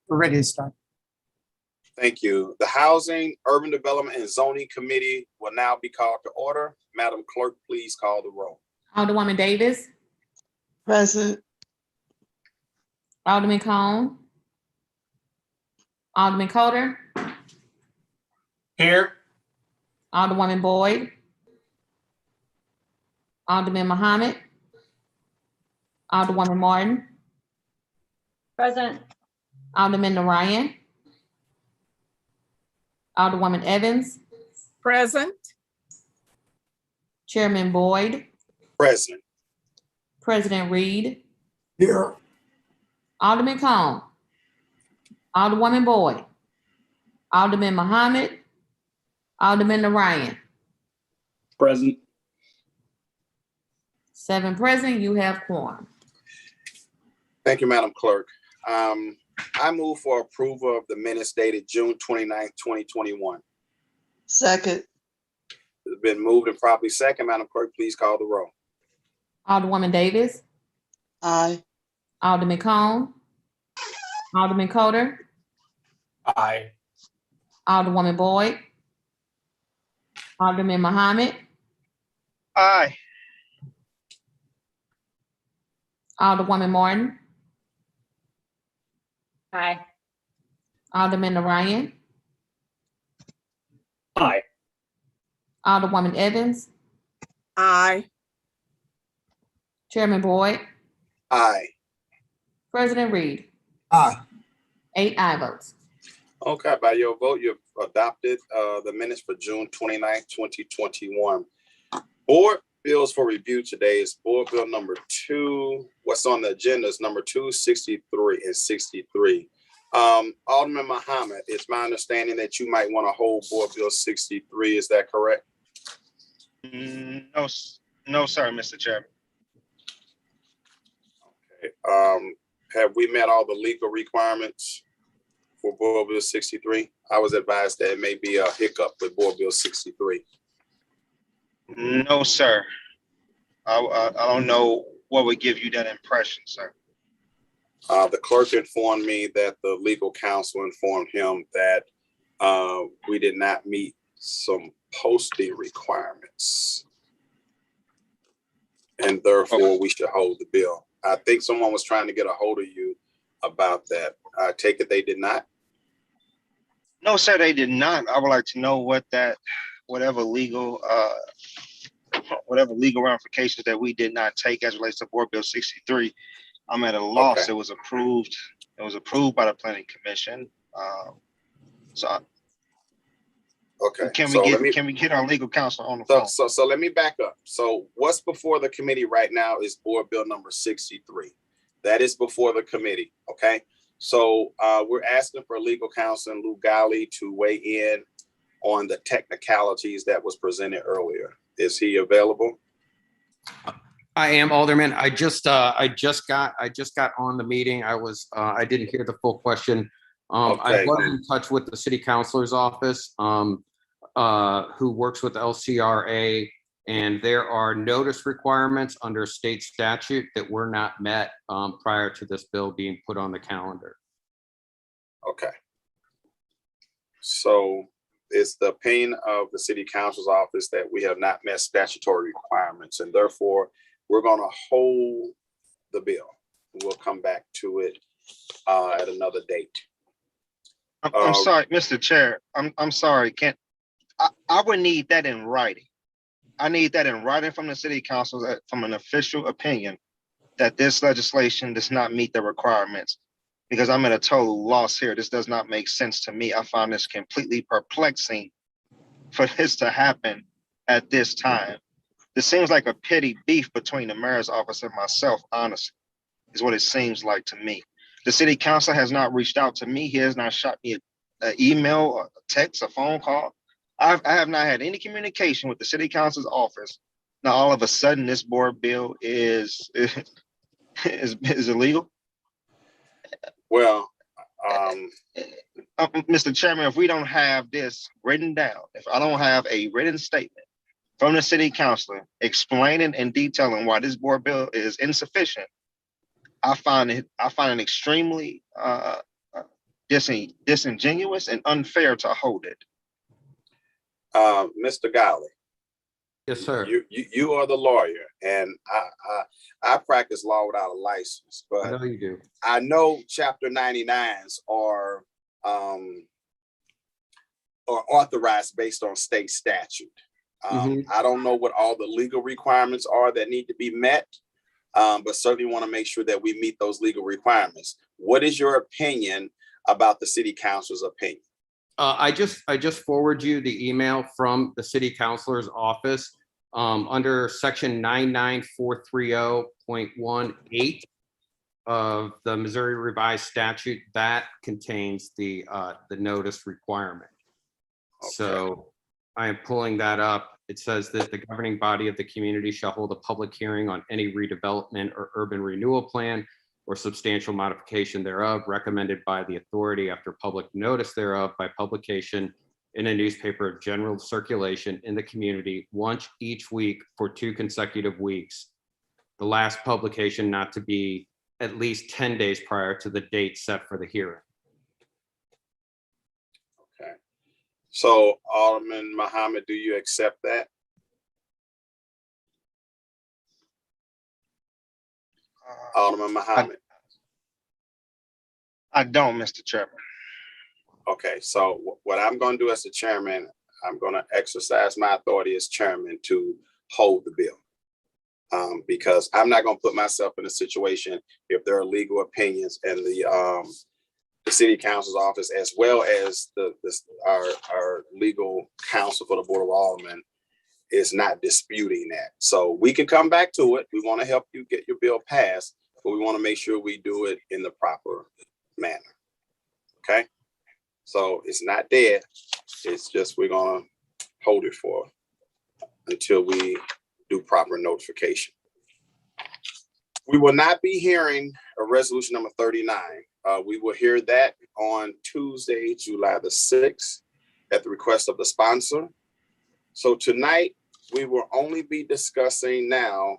We're ready to start. Thank you. The Housing, Urban Development, and Zoning Committee will now be called to order. Madam Clerk, please call the roll. Alderwoman Davis, Present. Alderman Cone, Alderman Coder, Here. Alderwoman Boyd, Alderman Muhammad, Alderwoman Martin, Present. Alderman Narayan, Alderwoman Evans, Present. Chairman Boyd, Present. President Reed, Here. Alderman Cone, Alderwoman Boyd, Alderman Muhammad, Alderman Narayan. Present. 7 present, you have quorum. Thank you, Madam Clerk. I move for approval of the minutes dated June 29th, 2021. Second. It's been moved and properly second. Madam Clerk, please call the roll. Alderwoman Davis, Aye. Alderman Cone, Alderman Coder, Aye. Alderwoman Boyd, Alderman Muhammad, Aye. Alderwoman Martin, Aye. Alderman Narayan, Aye. Alderwoman Evans, Aye. Chairman Boyd, Aye. President Reed. Aye. 8 aye votes. Okay, by your vote, you've adopted the minutes for June 29th, 2021. Board bills for review today is Board Bill number 2. What's on the agenda is number 263 and 63. Alderman Muhammad, it's my understanding that you might want to hold Board Bill 63. Is that correct? No, sir, Mr. Chairman. Okay. Have we met all the legal requirements for Board Bill 63? I was advised that it may be a hiccup with Board Bill 63. No, sir. I don't know what would give you that impression, sir. The clerk informed me that the legal counsel informed him that we did not meet some posting requirements, and therefore we should hold the bill. I think someone was trying to get a hold of you about that. I take it they did not? No, sir, they did not. I would like to know what that, whatever legal ramifications that we did not take as relates to Board Bill 63. I'm at a loss. Okay. It was approved. It was approved by the Planning Commission. Okay. Can So we get our legal counsel on the phone? So let me back up. So what's before the committee right now is Board Bill number 63. That is before the committee, okay? So we're asking for legal counsel and Lou Gali to weigh in on the technicalities that was presented earlier. Is he available? I am, Alderman. I just got on the meeting. I didn't hear the full question. Okay. I was in touch with the city councilor's office, who works with LCRA, and there are notice requirements under state statute that were not met prior to this bill being put on the calendar. Okay. So it's the opinion of the city council's office that we have not met statutory requirements, and therefore we're going to hold the bill. We'll come back to it at another date. I'm sorry, Mr. Chair. I'm sorry. I would need that in writing. I need that in writing from the city council, from an official opinion that this legislation does not meet the requirements, because I'm at a total loss here. This does not make sense to me. I find this completely perplexing for this to happen at this time. This seems like a petty beef between the mayor's office and myself, honestly, is what it seems like to me. The city council has not reached out to me. He has not shot me an email, a text, a phone call. I have not had any communication with the city council's office. Now, all of a sudden, this board bill is illegal. Well, Mr. Chairman, if we don't have this written down, if I don't have a written statement from the city councilor explaining and detailing why this board bill is insufficient, I find it extremely disingenuous and unfair to hold it. Mr. Golly, Yes, sir. you are the lawyer, and I practice law without a license, I but know you do. I know Chapter 99s are authorized based on state statute. I don't know what all the legal requirements are that need to be met, but certainly want to make sure that we meet those legal requirements. What is your opinion about the city council's opinion? I just forward you the email from the city councilor's office under section 99430.18 of the Missouri Revised Statute that contains the notice requirement. Okay. So I am pulling that up. It says that the governing body of the community shall hold a public hearing on any redevelopment or urban renewal plan or substantial modification thereof recommended by the authority after public notice thereof by publication in a newspaper of general circulation in the community once each week for 2 consecutive weeks. The last publication not to be at least 10 days prior to the date set for the hearing. Okay. So Alderman Muhammad, do you accept that? Alderman Muhammad. I don't, Mr. Chairman. Okay, so what I'm going to do as the chairman, I'm going to exercise my authority as chairman to hold the bill. Because I'm not going to put myself in a situation if there are legal opinions and the city council's office, as well as our legal counsel for the Board of Aldermen, is not disputing that. So we can come back to it. We want to help you get your bill passed, but we want to make sure we do it in the proper manner. Okay? So it's not dead. It's just we're going to hold it for until we do proper notification. We will not be hearing a resolution number 39. We will hear that on Tuesday, July the 6th, at the request of the sponsor. So tonight, we will only be discussing now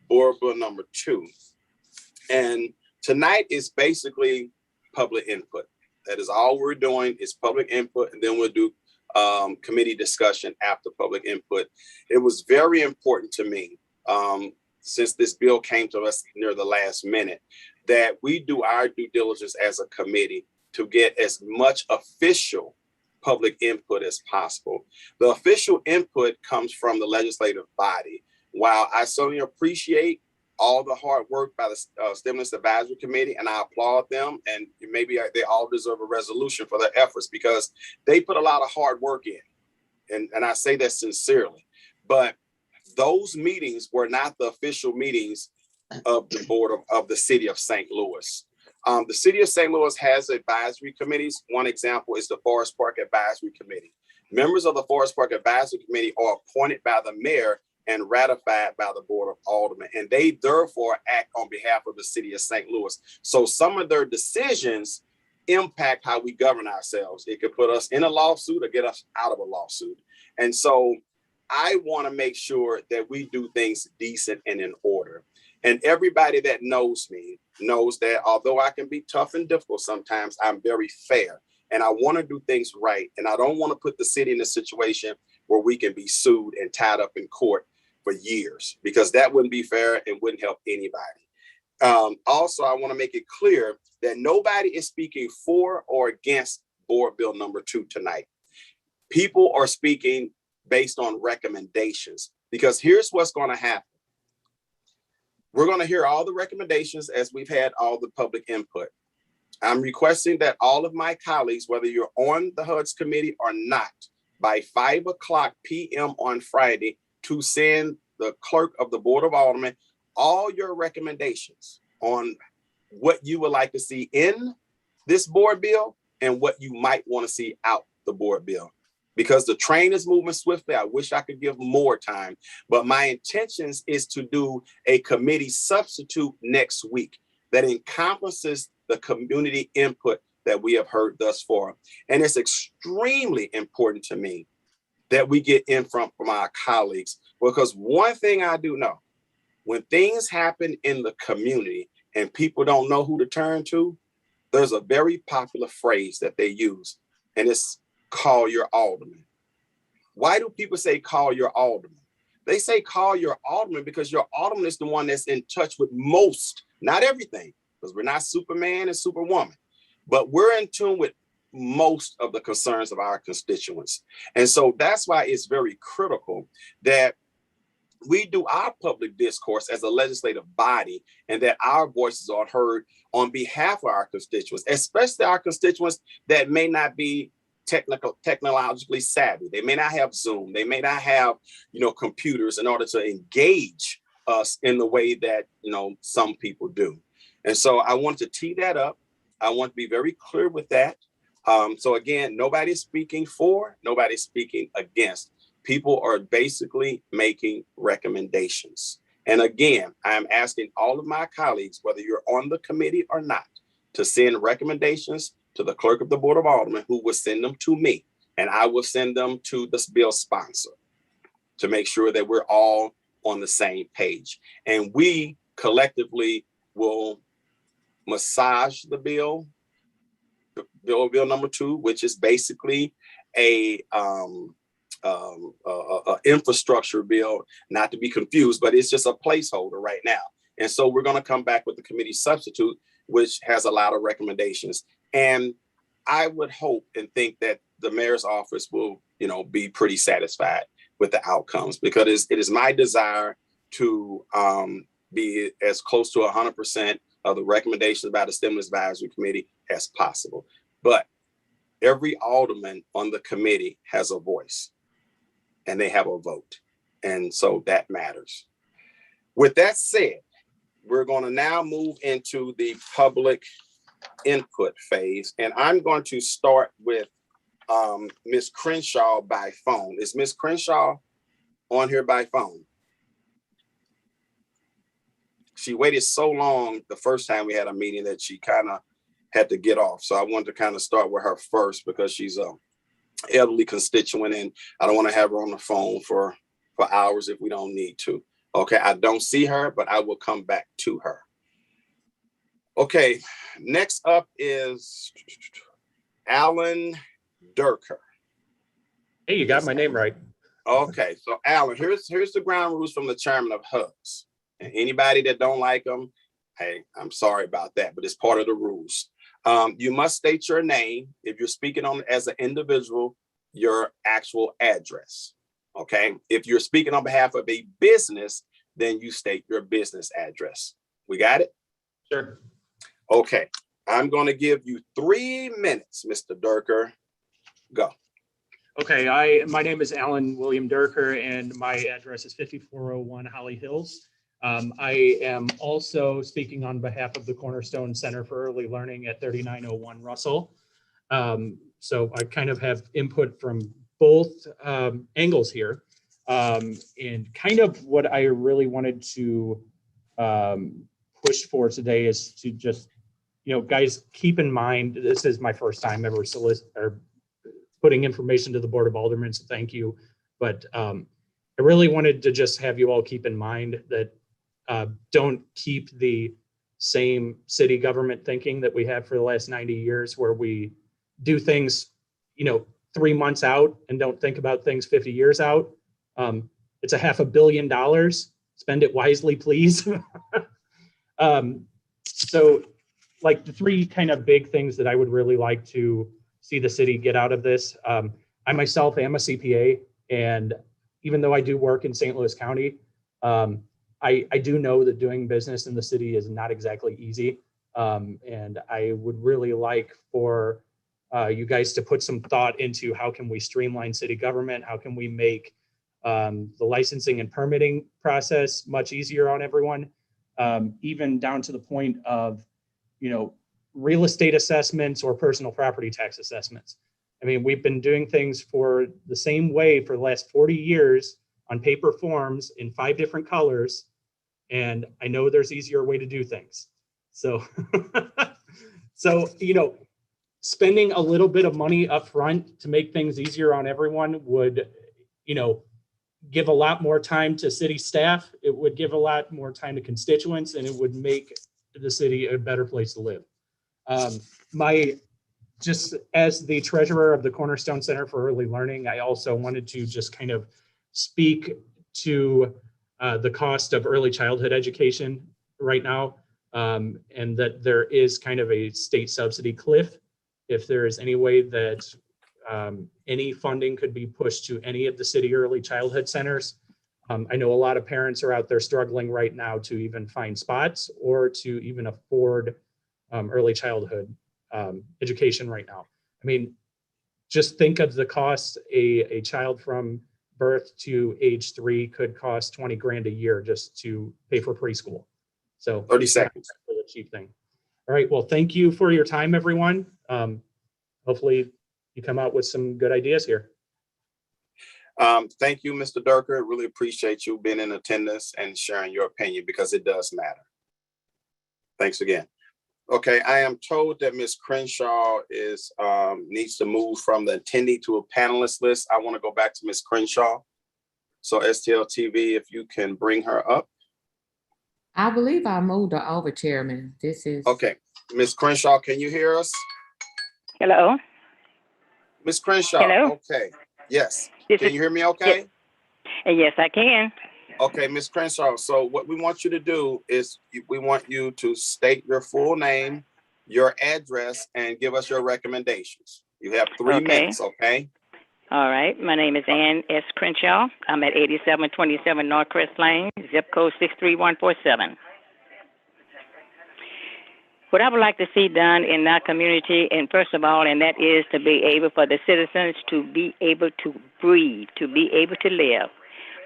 Board Bill number 2. And tonight is basically public input. That is all we're doing is public input, and then we'll do committee discussion after public input. It was very important to me, since this bill came to us near the last minute, that we do our due diligence as a committee to get as much official public input as possible. The official input comes from the legislative body. While I certainly appreciate all the hard work by the Stimulus Advisory Committee, and I applaud them, and maybe they all deserve a resolution for their efforts because they put a lot of hard work in, and I say that sincerely. But those meetings were not the official meetings of the board of the city of St. Louis. The city of St. Louis has advisory committees. One example is the Forest Park Advisory Committee. Members of the Forest Park Advisory Committee are appointed by the mayor and ratified by the Board of Aldermen, and they therefore act on behalf of the city of St. Louis. So some of their decisions impact how we govern ourselves. It could put us in a lawsuit or get us out of a lawsuit. And so I want to make sure that we do things decent and in order. And everybody that knows me knows that although I can be tough and difficult sometimes, I'm very fair. And I want to do things right. And I don't want to put the city in a situation where we can be sued and tied up in court for years, because that wouldn't be fair and wouldn't help anybody. Also, I want to make it clear that nobody is speaking for or against Board Bill number 2 tonight. People are speaking based on recommendations, because here's what's going to happen. We're going to hear all the recommendations as we've had all the public input. I'm requesting that all of my colleagues, whether you're on the HUD's committee or not, by 5:00 p.m. on Friday, to send the clerk of the Board of Aldermen all your recommendations on what you would like to see in this board bill and what you might want to see out the board bill. Because the train is moving swiftly. I wish I could give more time, but my intentions is to do a committee substitute next week that encompasses the community input that we have heard thus far. And it's extremely important to me that we get in from our colleagues, because one thing I do know, when things happen in the community and people don't know who to turn to, there's a very popular phrase that they use, and it's call your alderman. Why do people say call your alderman? They say call your alderman because your alderman is the one that's in touch with most, not everything, because we're not Superman and Superwoman, but we're in tune with most of the concerns of our constituents. And so that's why it's very critical that we do our public discourse as a legislative body and that our voices are heard on behalf of our constituents, especially our constituents that may not be technologically savvy. They may not have Zoom. They may not have, computers in order to engage us in the way that, some people do. And so I want to tee that up. I want to be very clear with that. So again, nobody's speaking for, nobody's speaking against. People are basically making recommendations. And again, I'm asking all of my colleagues, whether you're on the committee or not, to send recommendations to the clerk of the Board of Aldermen, who will send them to me, and I will send them to the bill sponsor to make sure that we're all on the same page. And we collectively will massage the bill number 2, which is basically a infrastructure bill, not to be confused, but it's just a placeholder right now. And so we're going to come back with the committee substitute, which has a lot of recommendations. And I would hope and think that the mayor's office will, be pretty satisfied with the outcomes, because it is my desire to be as close to 100% of the recommendations by the Stimulus Advisory Committee as possible. But every alderman on the committee has a voice and they have a vote. And so that matters. With that said, we're going to now move into the public input phase. And I'm going to start with Ms. Crenshaw by phone. Is Ms. Crenshaw on here by phone? She waited so long the first time we had a meeting that she kind of had to get off. So I wanted to kind of start with her first because she's a elderly constituent and I don't want to have her on the phone for hours if we don't need to. Okay, I don't see her, but I will come back to her. Okay, next up is Alan Durker. Hey, you got my name right. Okay, so Alan, here's the ground rules from the chairman of HUBs. And anybody that don't like them, hey, I'm sorry about that, but it's part of the rules. You must state your name. If you're speaking on as an individual, your actual address. Okay. If you're speaking on behalf of a business, then you state your business address. We got it? Sure. Okay. I'm going to give you 3 minutes, Mr. Durker. Go. Okay. My name is Alan William Durker and my address is 5401 Holly Hills. I am also speaking on behalf of the Cornerstone Center for Early Learning at 3901 Russell. So I kind of have input from both angles here. And kind of what I really wanted to push for today is to just, guys, keep in mind, this is my first time ever putting information to the Board of Aldermen, so thank you. But I really wanted to just have you all keep in mind that don't keep the same city government thinking that we have for the last 90 years, where we do things, 3 months out and don't think about things 50 years out. It's $500 million. Spend it wisely, please. So like the 3 kind of big things that I would really like to see the city get out of this. I myself am a CPA, and even though I do work in St. Louis County, I do know that doing business in the city is not exactly easy. And I would really like for you guys to put some thought into how can we streamline city government? How can we make the licensing and permitting process much easier on everyone? Even down to the point of, real estate assessments or personal property tax assessments. I mean, we've been doing things for the same way for the last 40 years on paper forms in 5 different colors. And I know there's easier way to do things. So, spending a little bit of money up front to make things easier on everyone would, give a lot more time to city staff. It would give a lot more time to constituents, and it would make the city a better place to live. Just as the treasurer of the Cornerstone Center for Early Learning, I also wanted to just kind of speak to the cost of early childhood education right now, and that there is kind of a state subsidy cliff. If there is any way that any funding could be pushed to any of the city early childhood centers. I know a lot of parents are out there struggling right now to even find spots or to even afford early childhood education right now. I mean, just think of the cost. A child from birth to age 3 could cost 20 grand a year just to pay for preschool. So 30 seconds. a cheap thing. All right, well, thank you for your time, everyone. Hopefully you come out with some good ideas here. Thank you, Mr. Durker. Really appreciate you being in attendance and sharing your opinion because it does matter. Thanks again. Okay, I am told that Ms. Crenshaw is needs to move from the attendee to a panelist list. I want to go back to Ms. Crenshaw. So STL TV, if you can bring her up. I believe I moved her over, Chairman. This is. Okay, Ms. Crenshaw, can you hear us? Hello. Ms. Crenshaw. Hello? Okay. Yes. This Can is- you hear me okay? Yes, I can. Okay, Ms. Crenshaw. So what we want you to do is we want you to state your full name, your address, and give us your recommendations. You have 3 Okay. minutes, okay? All right. My name is Ann S. Crenshaw. I'm at 8727 Northcrest Lane, zip code 63147. What I would like to see done in our community, and first of all, and that is to be able for the citizens to be able to breathe, to be able to live.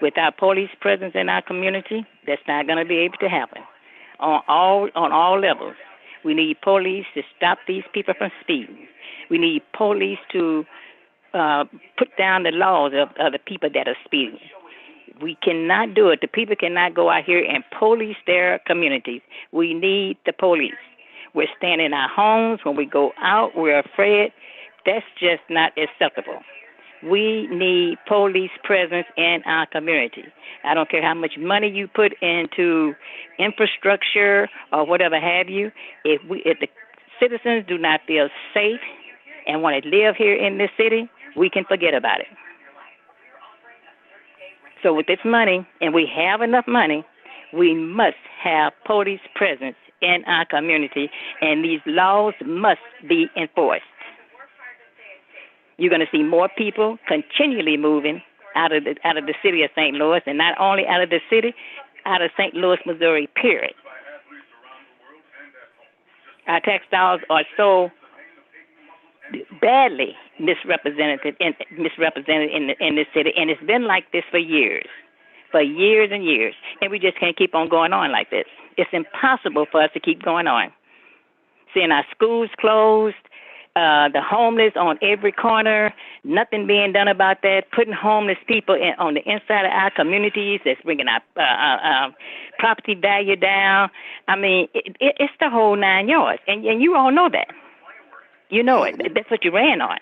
Without police presence in our community, that's not going to be able to happen. On all levels, we need police to stop these people from speeding. We need police to put down the laws of the people that are speeding. We cannot do it. The people cannot go out here and police their communities. We need the police. We're staying in our homes. When we go out, we're afraid. That's just not acceptable. We need police presence in our community. I don't care how much money you put into infrastructure or whatever have you. If the citizens do not feel safe and want to live here in this city, we can forget about it. So with this money, and we have enough money, we must have police presence in our community, and these laws must be enforced. You're going to see more people continually moving out of the city of St. Louis, and not only out of the city, out of St. Louis, Missouri, period. Our tax dollars are so badly misrepresented in this city, and it's been like this for years and years, and we just can't keep on going on like this. It's impossible for us to keep going on. Seeing our schools closed, the homeless on every corner, nothing being done about that, putting homeless people on the inside of our communities, that's bringing our property value down. I mean, it's the whole 9 yards, and you all know that. You know it. That's what you ran on.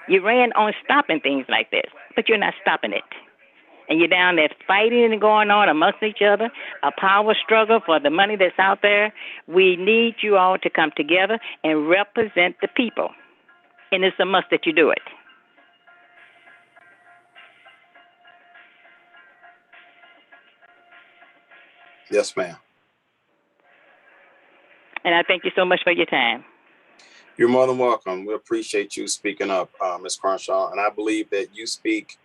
You ran on stopping things like this, but you're not stopping it. And you're down there fighting and going on amongst each other, a power struggle for the money that's out there. We need you all to come together and represent the people. And it's a must that you do it. Yes, ma'am. And I thank you so much for your time. You're more than welcome. We appreciate you speaking up, Ms. Crenshaw. And I believe that you speak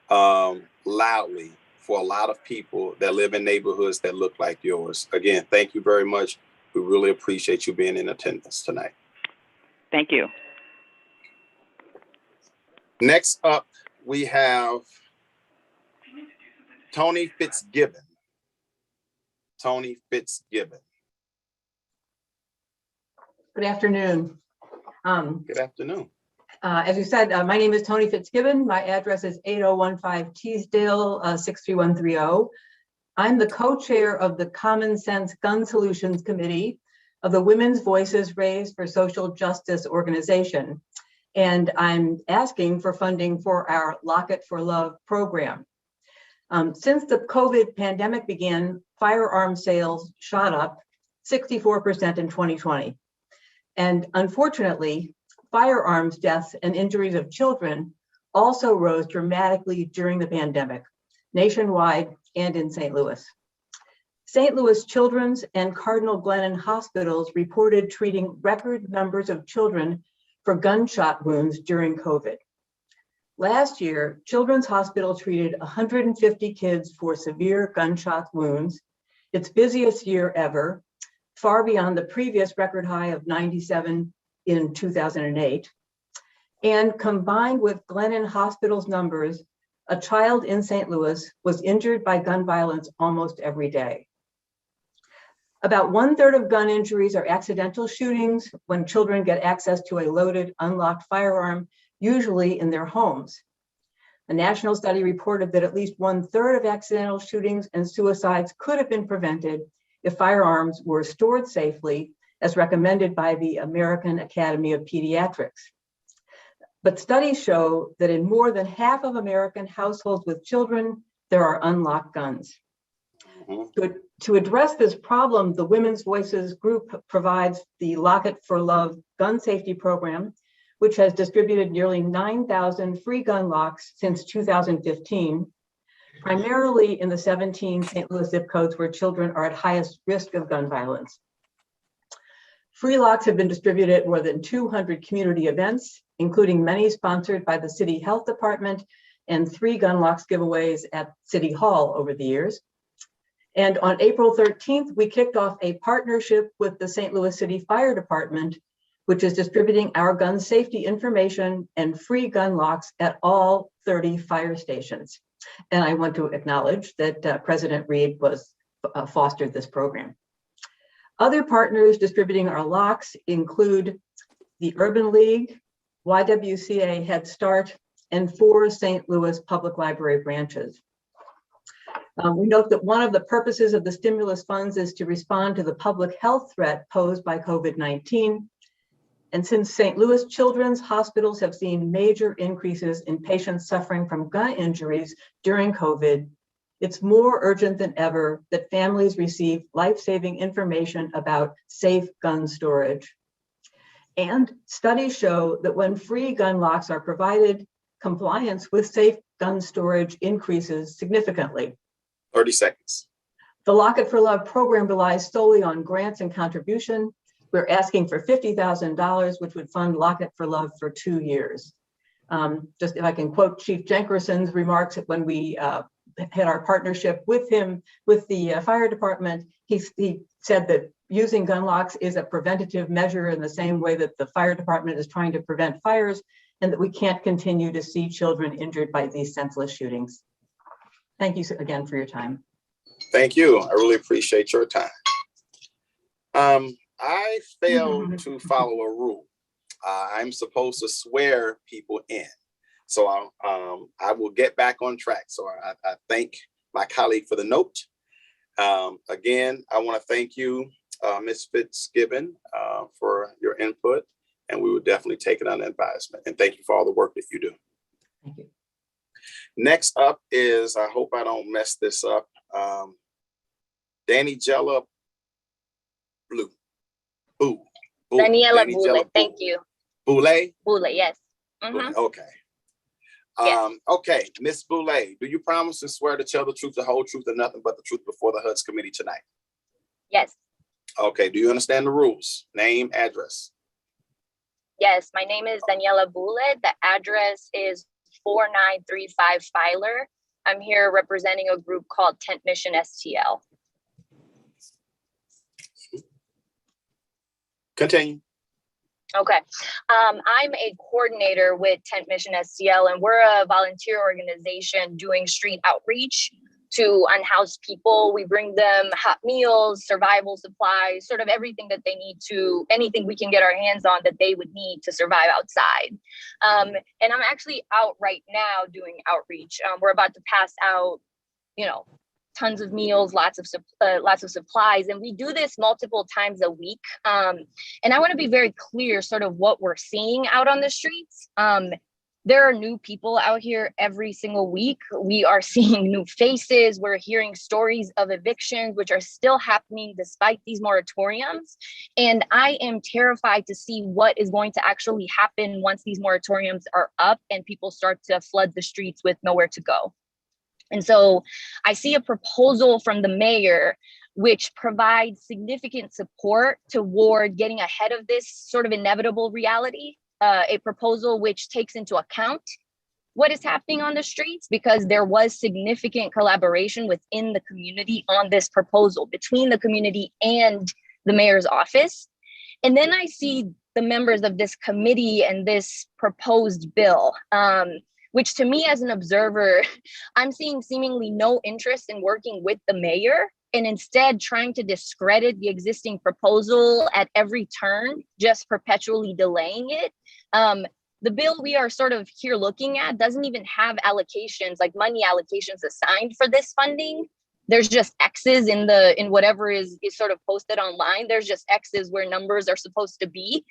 loudly for a lot of people that live in neighborhoods that look like yours. Again, thank you very much. We really appreciate you being in attendance tonight. Thank you. Next up, we have Tony Fitzgibbon. Tony Fitzgibbon. Good afternoon. Good afternoon. As you said, my name is Tony Fitzgibbon. My address is 8015 Teesdale, 63130. I'm the co-chair of the Common Sense Gun Solutions Committee of the Women's Voices Raised for Social Justice organization. And I'm asking for funding for our Lock It for Love program. Since the COVID pandemic began, firearm sales shot up 64% in 2020. And unfortunately, firearms deaths and injuries of children also rose dramatically during the pandemic, nationwide and in St. Louis. St. Louis Children's and Cardinal Glennon hospitals reported treating record numbers of children for gunshot wounds during COVID. Last year, Children's Hospital treated 150 kids for severe gunshot wounds, its busiest year ever, far beyond the previous record high of 97 in 2008. And combined with Glennon Hospital's numbers, a child in St. Louis was injured by gun violence almost every day. About 1/3 of gun injuries are accidental shootings when children get access to a loaded, unlocked firearm, usually in their homes. A national study reported that at least 1/3 of accidental shootings and suicides could have been prevented if firearms were stored safely, as recommended by the American Academy of Pediatrics. But studies show that in more than half of American households with children, there are unlocked guns. To address this problem, the Women's Voices group provides the Lock It for Love gun safety program, which has distributed nearly 9,000 free gun locks since 2015, primarily in the 17 St. Louis zip codes where children are at highest risk of gun violence. Free locks have been distributed at more than 200 community events, including many sponsored by the City Health Department and 3 gun locks giveaways at City Hall over the years. And on April 13th, we kicked off a partnership with the St. Louis City Fire Department, which is distributing our gun safety information and free gun locks at all 30 fire stations. And I want to acknowledge that President Reed fostered this program. Other partners distributing our locks include the Urban League, YWCA Head Start, and 4 St. Louis Public Library branches. We note that one of the purposes of the stimulus funds is to respond to the public health threat posed by COVID-19. And since St. Louis children's hospitals have seen major increases in patients suffering from gun injuries during COVID, it's more urgent than ever that families receive life-saving information about safe gun storage. And studies show that when free gun locks are provided, compliance with safe gun storage increases significantly. 30 seconds. The Lock It for Love program relies solely on grants and contribution. We're asking for $50,000, which would fund Lock It for Love for 2 years. Just if I can quote Chief Jenkerson's remarks when we had our partnership with him, with the fire department, he said that using gun locks is a preventative measure in the same way that the fire department is trying to prevent fires, and that we can't continue to see children injured by these senseless shootings. Thank you again for your time. Thank you. I really appreciate your time. I failed to follow a rule. I'm supposed to swear people in. So I will get back on track. So I thank my colleague for the note. Again, I want to thank you, Ms. Fitzgibbon, for your input, and we will definitely take it under advisement. And thank you for all the work that you do. Thank you. Next up is, I hope I don't mess this up, Daniela Blue. Boo. Daniela Boule, thank you. Boule? Boule, yes. Okay. Yes. Okay, Miss Boule, do you promise and swear to tell the truth, the whole truth, and nothing but the truth before the HUD's committee tonight? Yes. Okay, do you understand the rules? Name, address. Yes, my name is Daniela Boule. The address is 4935 Filer. I'm here representing a group called Tent Mission STL. Continue. Okay. I'm a coordinator with Tent Mission STL, and we're a volunteer organization doing street outreach to unhoused people. We bring them hot meals, survival supplies, sort of everything that they need anything we can get our hands on that they would need to survive outside. And I'm actually out right now doing outreach. We're about to pass out, tons of meals, lots of supplies, and we do this multiple times a week. And I want to be very clear, sort of what we're seeing out on the streets. there are new people out here every single week. We are seeing new faces. We're hearing stories of evictions, which are still happening despite these moratoriums. And I am terrified to see what is going to actually happen once these moratoriums are up and people start to flood the streets with nowhere to go. And so I see a proposal from the mayor which provides significant support toward getting ahead of this sort of inevitable reality. A proposal which takes into account what is happening on the streets, because there was significant collaboration within the community on this proposal between the community and the mayor's office. And then I see the members of this committee and this proposed bill, which to me as an observer, I'm seeing seemingly no interest in working with the mayor, and instead trying to discredit the existing proposal at every turn, just perpetually delaying it. The bill we are sort of here looking at doesn't even have allocations, like money allocations assigned for this funding. There's just X's in whatever is sort of posted online. There's just X's where numbers are supposed to be.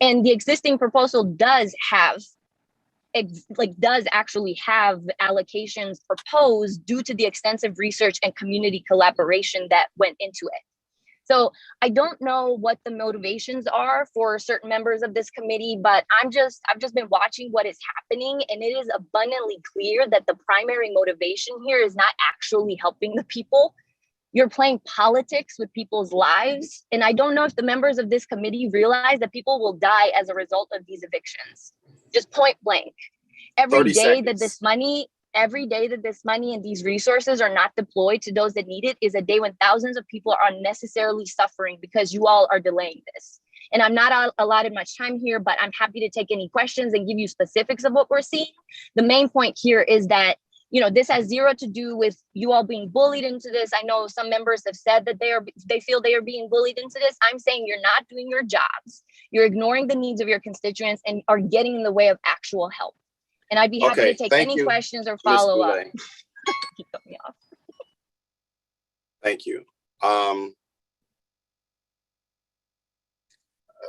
And the existing proposal does actually have allocations proposed due to the extensive research and community collaboration that went into it. So I don't know what the motivations are for certain members of this committee, but I've just been watching what is happening, and it is abundantly clear that the primary motivation here is not actually helping the people. You're playing politics with people's lives. And I don't know if the members of this committee realize that people will die as a result of these evictions. Just point blank. Every day that this money and these resources are not deployed to those that need it is a day when thousands of people are unnecessarily suffering because you all are delaying this. And I'm not allotted much time here, but I'm happy to take any questions and give you specifics of what we're seeing. The main point here is that, this has zero to do with you all being bullied into this. I know some members have said that they feel they are being bullied into this. I'm saying you're not doing your jobs. You're ignoring the needs of your constituents and are getting in the way of actual help. And I'd be happy to take any questions or follow up. Keep me off. Thank you.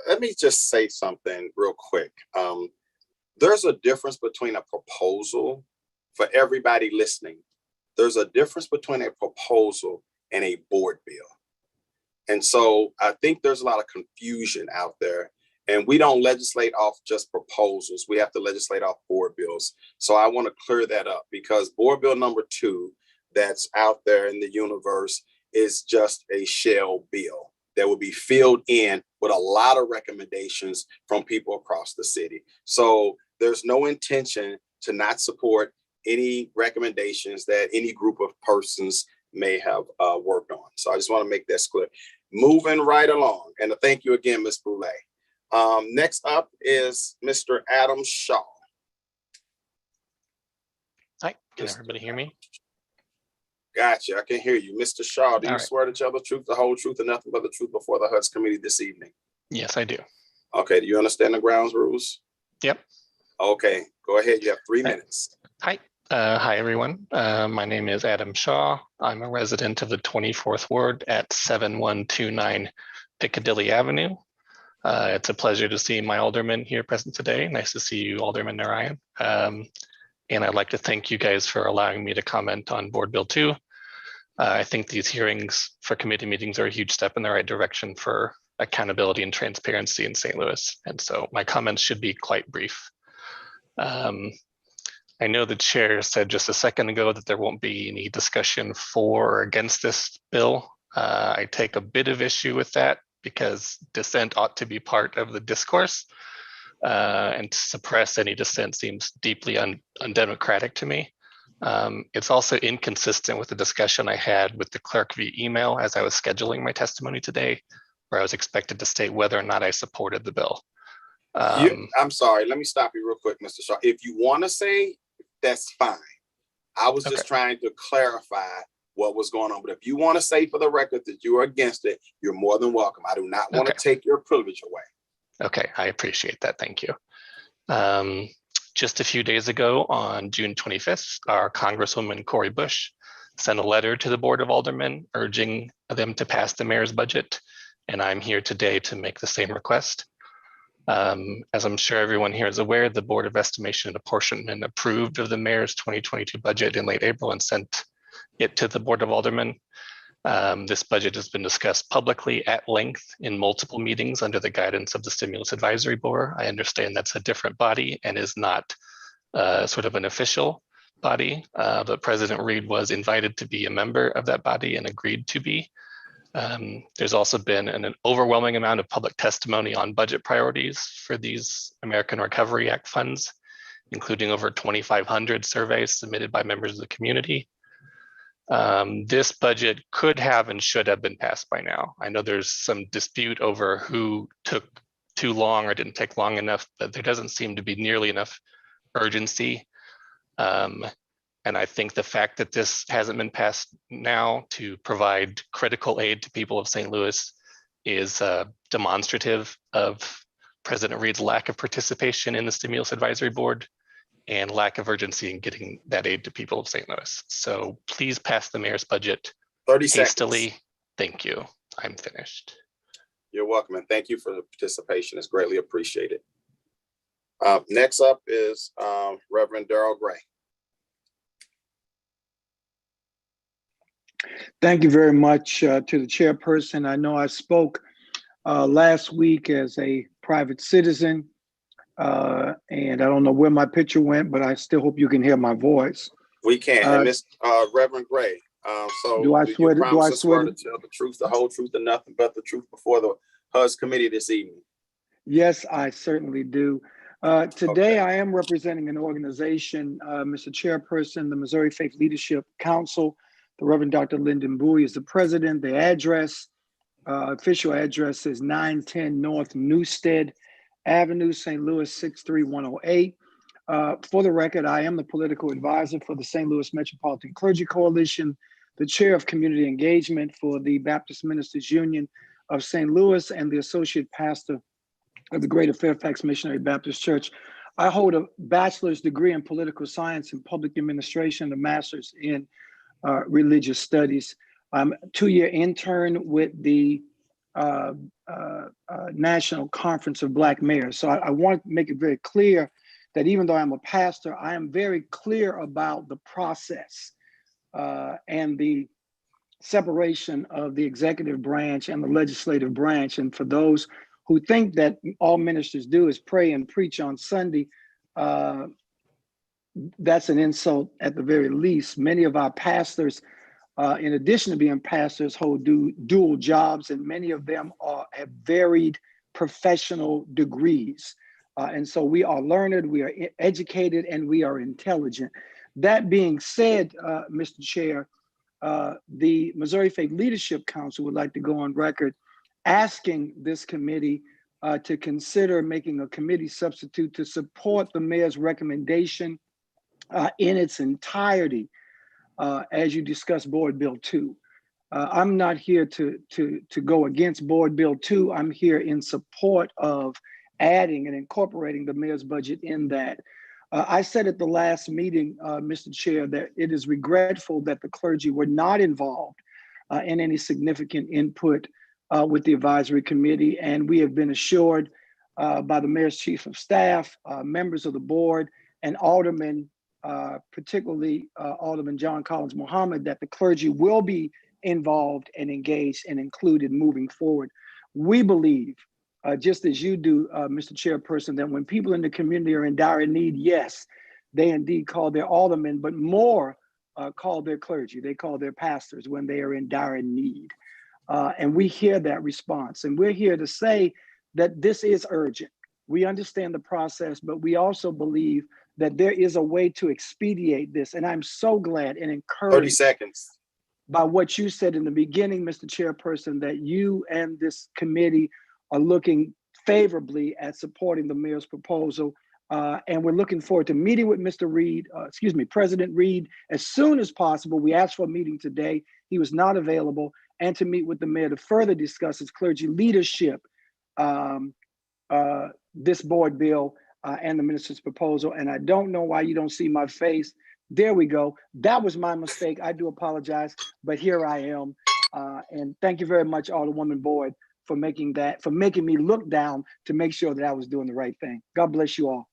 Let me just say something real quick. There's a difference between a proposal. For everybody listening, there's a difference between a proposal and a board bill. And so I think there's a lot of confusion out there, and we don't legislate off just proposals. We have to legislate off board bills. So I want to clear that up, because board bill number 2 that's out there in the universe is just a shell bill that will be filled in with a lot of recommendations from people across the city. So there's no intention to not support any recommendations that any group of persons may have worked on. So I just want to make that clear. Moving right along, and thank you again, Ms. Boulay. Next up is Mr. Adam Shaw. Hi, can everybody hear me? Gotcha, I can hear you. Mr. Shaw, do you swear to tell the truth, the whole truth, and nothing but the truth before the HUD's committee this evening? Yes, I do. Okay, do you understand the grounds rules? Yep. Okay, go ahead, you have 3 minutes. Hi. Hi, everyone. My name is Adam Shaw. I'm a resident of the 24th Ward at 7129 Piccadilly Avenue. It's a pleasure to see my alderman here present today. Nice to see you, Alderman Narayan. And I'd like to thank you guys for allowing me to comment on Board Bill 2. I think these hearings for committee meetings are a huge step in the right direction for accountability and transparency in St. Louis. And so my comments should be quite brief. I know the chair said just a second ago that there won't be any discussion for or against this bill. I take a bit of issue with that because dissent ought to be part of the discourse, and to suppress any dissent seems deeply undemocratic to me. It's also inconsistent with the discussion I had with the clerk via email as I was scheduling my testimony today, where I was expected to state whether or not I supported the bill. I'm sorry, let me stop you real quick, Mr. Shaw. If you want to say, that's fine. I was just trying to clarify what was going on. But if you want to say for the record that you are against it, you're more than welcome. I do not want to take your privilege away. Okay, I appreciate that. Thank you. Just a few days ago on June 25th, our Congresswoman Cori Bush sent a letter to the Board of Aldermen urging them to pass the mayor's budget. And I'm here today to make the same request. As I'm sure everyone here is aware, the Board of Estimation and Apportionment approved of the mayor's 2022 budget in late April and sent it to the Board of Aldermen. This budget has been discussed publicly at length in multiple meetings under the guidance of the Stimulus Advisory Board. I understand that's a different body and is not sort of an official body, but President Reed was invited to be a member of that body and agreed to be. There's also been an overwhelming amount of public testimony on budget priorities for these American Recovery Act funds, including over 2,500 surveys submitted by members of the community. This budget could have and should have been passed by now. I know there's some dispute over who took too long or didn't take long enough, but there doesn't seem to be nearly enough urgency. And I think the fact that this hasn't been passed now to provide critical aid to people of St. Louis is demonstrative of President Reed's lack of participation in the Stimulus Advisory Board and lack of urgency in getting that aid to people of St. Louis. So please pass the mayor's budget 30 hastily. seconds. Thank you. I'm finished. You're welcome, and thank you for the participation. It's greatly appreciated. Next up is Reverend Darrell Gray. Thank you very much to the chairperson. I know I spoke last week as a private citizen, and I don't know where my picture went, but I still hope you can hear my voice. We can. And Miss Reverend Gray. So do I swear to tell the truth, the whole truth, and nothing but the truth before the HUS committee this evening? Yes, I certainly do. Today, I am representing an organization, Mr. Chairperson, the Missouri Faith Leadership Council. The Reverend Dr. Lyndon Bowie is the president. The address, official address is 910 North Newstead Avenue, St. Louis 63108. For the record, I am the political advisor for the St. Louis Metropolitan Clergy Coalition, the chair of community engagement for the Baptist Ministers Union of St. Louis, and the associate pastor of the Greater Fairfax Missionary Baptist Church. I hold a bachelor's degree in political science and public administration, a master's in religious studies. I'm a 2-year intern with the National Conference of Black Mayors. So I want to make it very clear that even though I'm a pastor, I am very clear about the process and the separation of the executive branch and the legislative branch. And for those who think that all ministers do is pray and preach on Sunday, that's an insult at the very least. Many of our pastors, in addition to being pastors, hold dual jobs, and many of them have varied professional degrees. And so we are learned, we are educated, and we are intelligent. That being said, Mr. Chair, the Missouri Faith Leadership Council would like to go on record asking this committee to consider making a committee substitute to support the mayor's recommendation in its entirety as you discuss Board Bill 2. I'm not here to go against Board Bill 2. I'm here in support of adding and incorporating the mayor's budget in that. I said at the last meeting, Mr. Chair, that it is regretful that the clergy were not involved in any significant input with the advisory committee. And we have been assured by the mayor's chief of staff, members of the board, and aldermen, particularly Alderman John Collins Muhammad, that the clergy will be involved and engaged and included moving forward. We believe, just as you do, Mr. Chairperson, that when people in the community are in dire need, yes, they indeed call their aldermen, but more call their clergy. They call their pastors when they are in dire need. And we hear that response. And we're here to say that this is urgent. We understand the process, but we also believe that there is a way to expedite this. And I'm so glad and encouraged 30 seconds. By what you said in the beginning, Mr. Chairperson, that you and this committee are looking favorably at supporting the mayor's proposal. And we're looking forward to meeting with President Reed as soon as possible. We asked for a meeting today. He was not available, and to meet with the mayor to further discuss his clergy leadership, this board bill and the minister's proposal. And I don't know why you don't see my face. There we go. That was my mistake. I do apologize, but here I am. And thank you very much, Alderwoman Boyd, for making me look down to make sure that I was doing the right thing. God bless you all.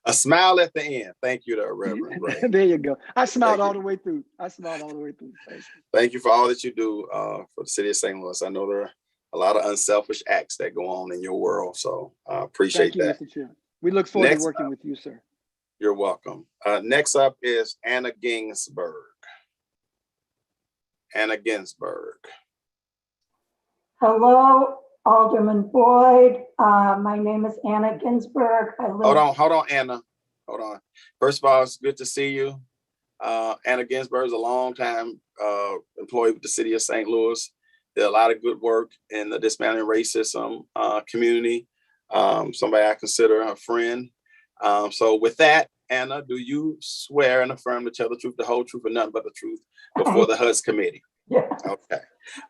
A smile at the end. Thank you, there, Reverend Gray. There you go. I smiled Thank all you. the way through. Thank you. Thank you for all that you do for the city of St. Louis. I know there are a lot of unselfish acts that go on in your world, so I appreciate Thank you, that. Mr. Chair. We look forward Next to working up, with you, sir. You're welcome. Next up is Anna Ginsburg. Anna Ginsburg. Hello, Alderman Boyd. My name is Anna Ginsburg. I live. Hold on, Anna. Hold on. First of all, it's good to see you. Anna Ginsburg is a longtime employee with the city of St. Louis. Did a lot of good work in the dismantling racism community. Somebody I consider a friend. So with that, Anna, do you swear and affirm to tell the truth, the whole truth, and nothing but the truth before the HUD's committee? Yeah. Okay.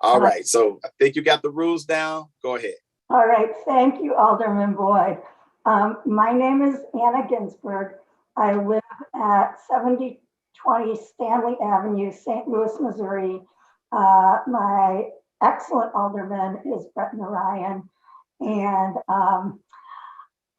All right. So I think you got the rules down. Go ahead. All right. Thank you, Alderman Boyd. My name is Anna Ginsburg. I live at 7020 Stanley Avenue, St. Louis, Missouri. My excellent alderman is Brett Narayan. And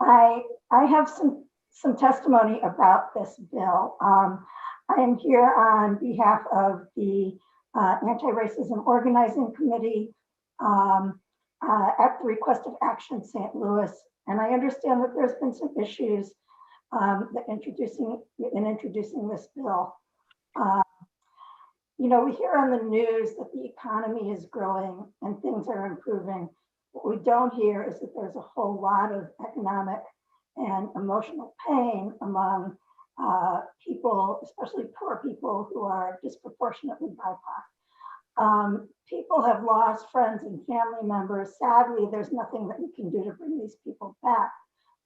I have some testimony about this bill. I am here on behalf of the Anti-Racism Organizing Committee at the request of Action St. Louis. And I understand that there's been some issues in introducing this bill. You know, we hear on the news that the economy is growing and things are improving. What we don't hear is that there's a whole lot of economic and emotional pain among people, especially poor people who are disproportionately BIPOC. People have lost friends and family members. Sadly, there's nothing that we can do to bring these people back.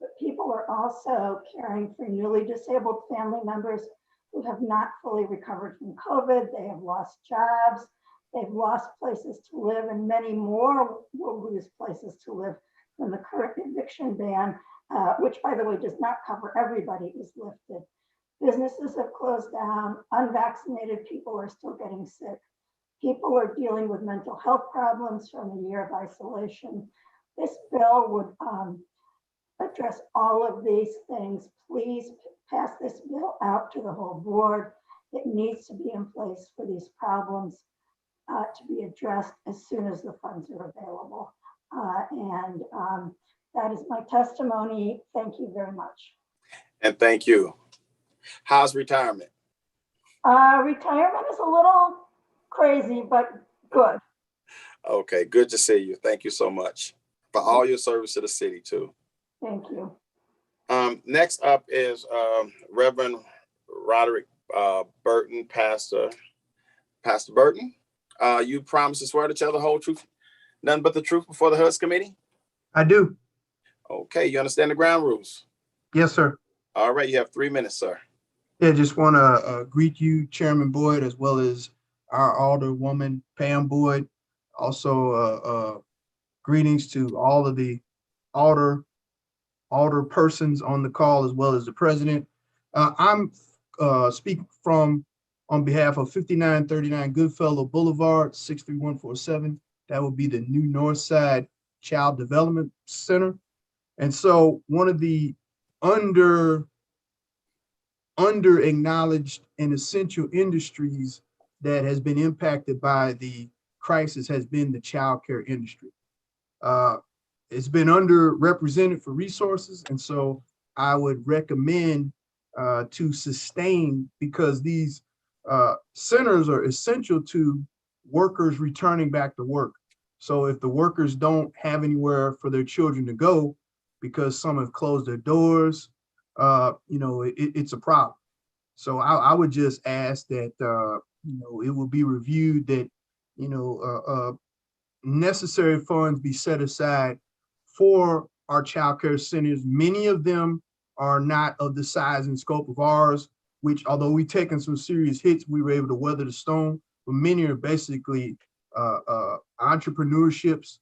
But people are also caring for newly disabled family members who have not fully recovered from COVID. They have lost jobs. They've lost places to live, and many more will lose places to live when the current eviction ban, which by the way does not cover everybody, is lifted. Businesses have closed down. Unvaccinated people are still getting sick. People are dealing with mental health problems from a year of isolation. This bill would address all of these things. Please pass this bill out to the whole board. It needs to be in place for these problems to be addressed as soon as the funds are available. That is my testimony. Thank you very much. And thank you. How's retirement? Retirement is a little crazy, but good. Okay, good to see you. Thank you so much for all your service to the city too. Thank you. Next up is Reverend Roderick Burton, Pastor Burton. You promise to swear to tell the whole truth, nothing but the truth before the HUD's committee? I do. Okay, you understand the ground rules? Yes, sir. All right, you have 3 minutes, sir. Yeah, just want to greet you, Chairman Boyd, as well as our Alderwoman, Pam Boyd. Also, greetings to all of the alder persons on the call, as well as the president. I'm speaking on behalf of 5939 Goodfellow Boulevard, 63147. That would be the new Northside Child Development Center. And so one of the under acknowledged and essential industries that has been impacted by the crisis has been the childcare industry. It's been underrepresented for resources, and so I would recommend to sustain, because these centers are essential to workers returning back to work. So if the workers don't have anywhere for their children to go because some have closed their doors, it's a problem. So I would just ask that it will be reviewed, that necessary funds be set aside for our child care centers. Many of them are not of the size and scope of ours, which, although we've taken some serious hits, we were able to weather the storm. But many are basically entrepreneurships,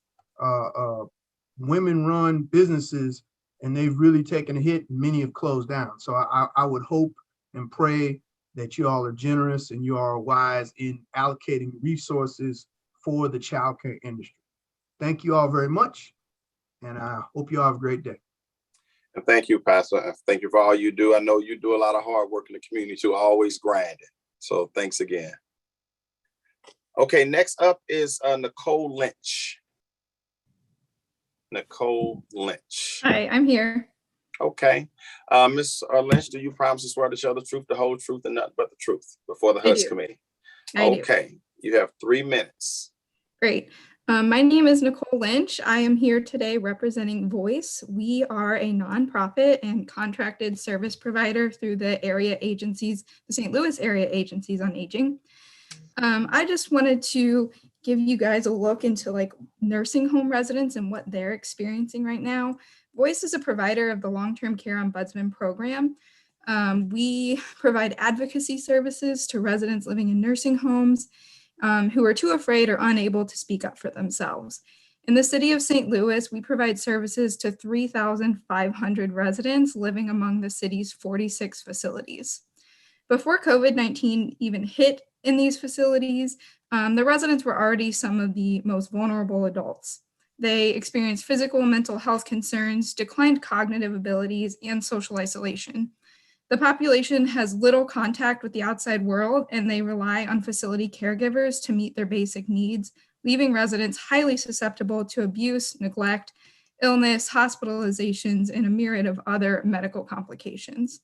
women-run businesses, and they've really taken a hit, and many have closed down. So I would hope and pray that you all are generous and you are wise in allocating resources for the child care industry. Thank you all very much. And I hope you all have a great day. And thank you, Pastor. And thank you for all you do. I know you do a lot of hard work in the community too, always grinding. So thanks again. Okay, next up is Nicole Lynch. Nicole Lynch. Hi, I'm here. Okay. Ms. Lynch, do you promise to swear to tell the truth, the whole truth, and nothing but the truth before the I HUD's do. committee? I do. Okay, you have 3 minutes. Great. My name is Nicole Lynch. I am here today representing Voice. We are a nonprofit and contracted service provider through the area agencies, the St. Louis area agencies on aging. I just wanted to give you guys a look into like nursing home residents and what they're experiencing right now. Voice is a provider of the long-term care ombudsman program. We provide advocacy services to residents living in nursing homes who are too afraid or unable to speak up for themselves. In the city of St. Louis, we provide services to 3,500 residents living among the city's 46 facilities. Before COVID-19 even hit in these facilities, the residents were already some of the most vulnerable adults. They experienced physical and mental health concerns, declined cognitive abilities, and social isolation. The population has little contact with the outside world, and they rely on facility caregivers to meet their basic needs, leaving residents highly susceptible to abuse, neglect, illness, hospitalizations, and a myriad of other medical complications.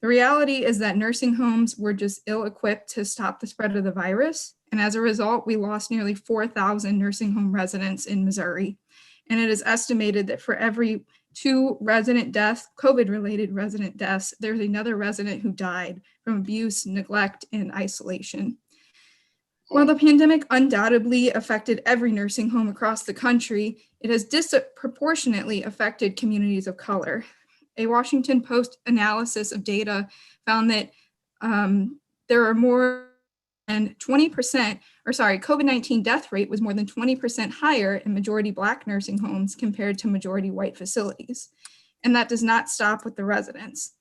The reality is that nursing homes were just ill-equipped to stop the spread of the virus, and as a result, we lost nearly 4,000 nursing home residents in Missouri. And it is estimated that for every 2 resident deaths, COVID-related resident deaths, there's another resident who died from abuse, neglect, and isolation. While the pandemic undoubtedly affected every nursing home across the country, it has disproportionately affected communities of color. A Washington Post analysis of data found that there are more than 20%, COVID-19 death rate was more than 20% higher in majority Black nursing homes compared to majority white facilities. And that does not stop with the residents.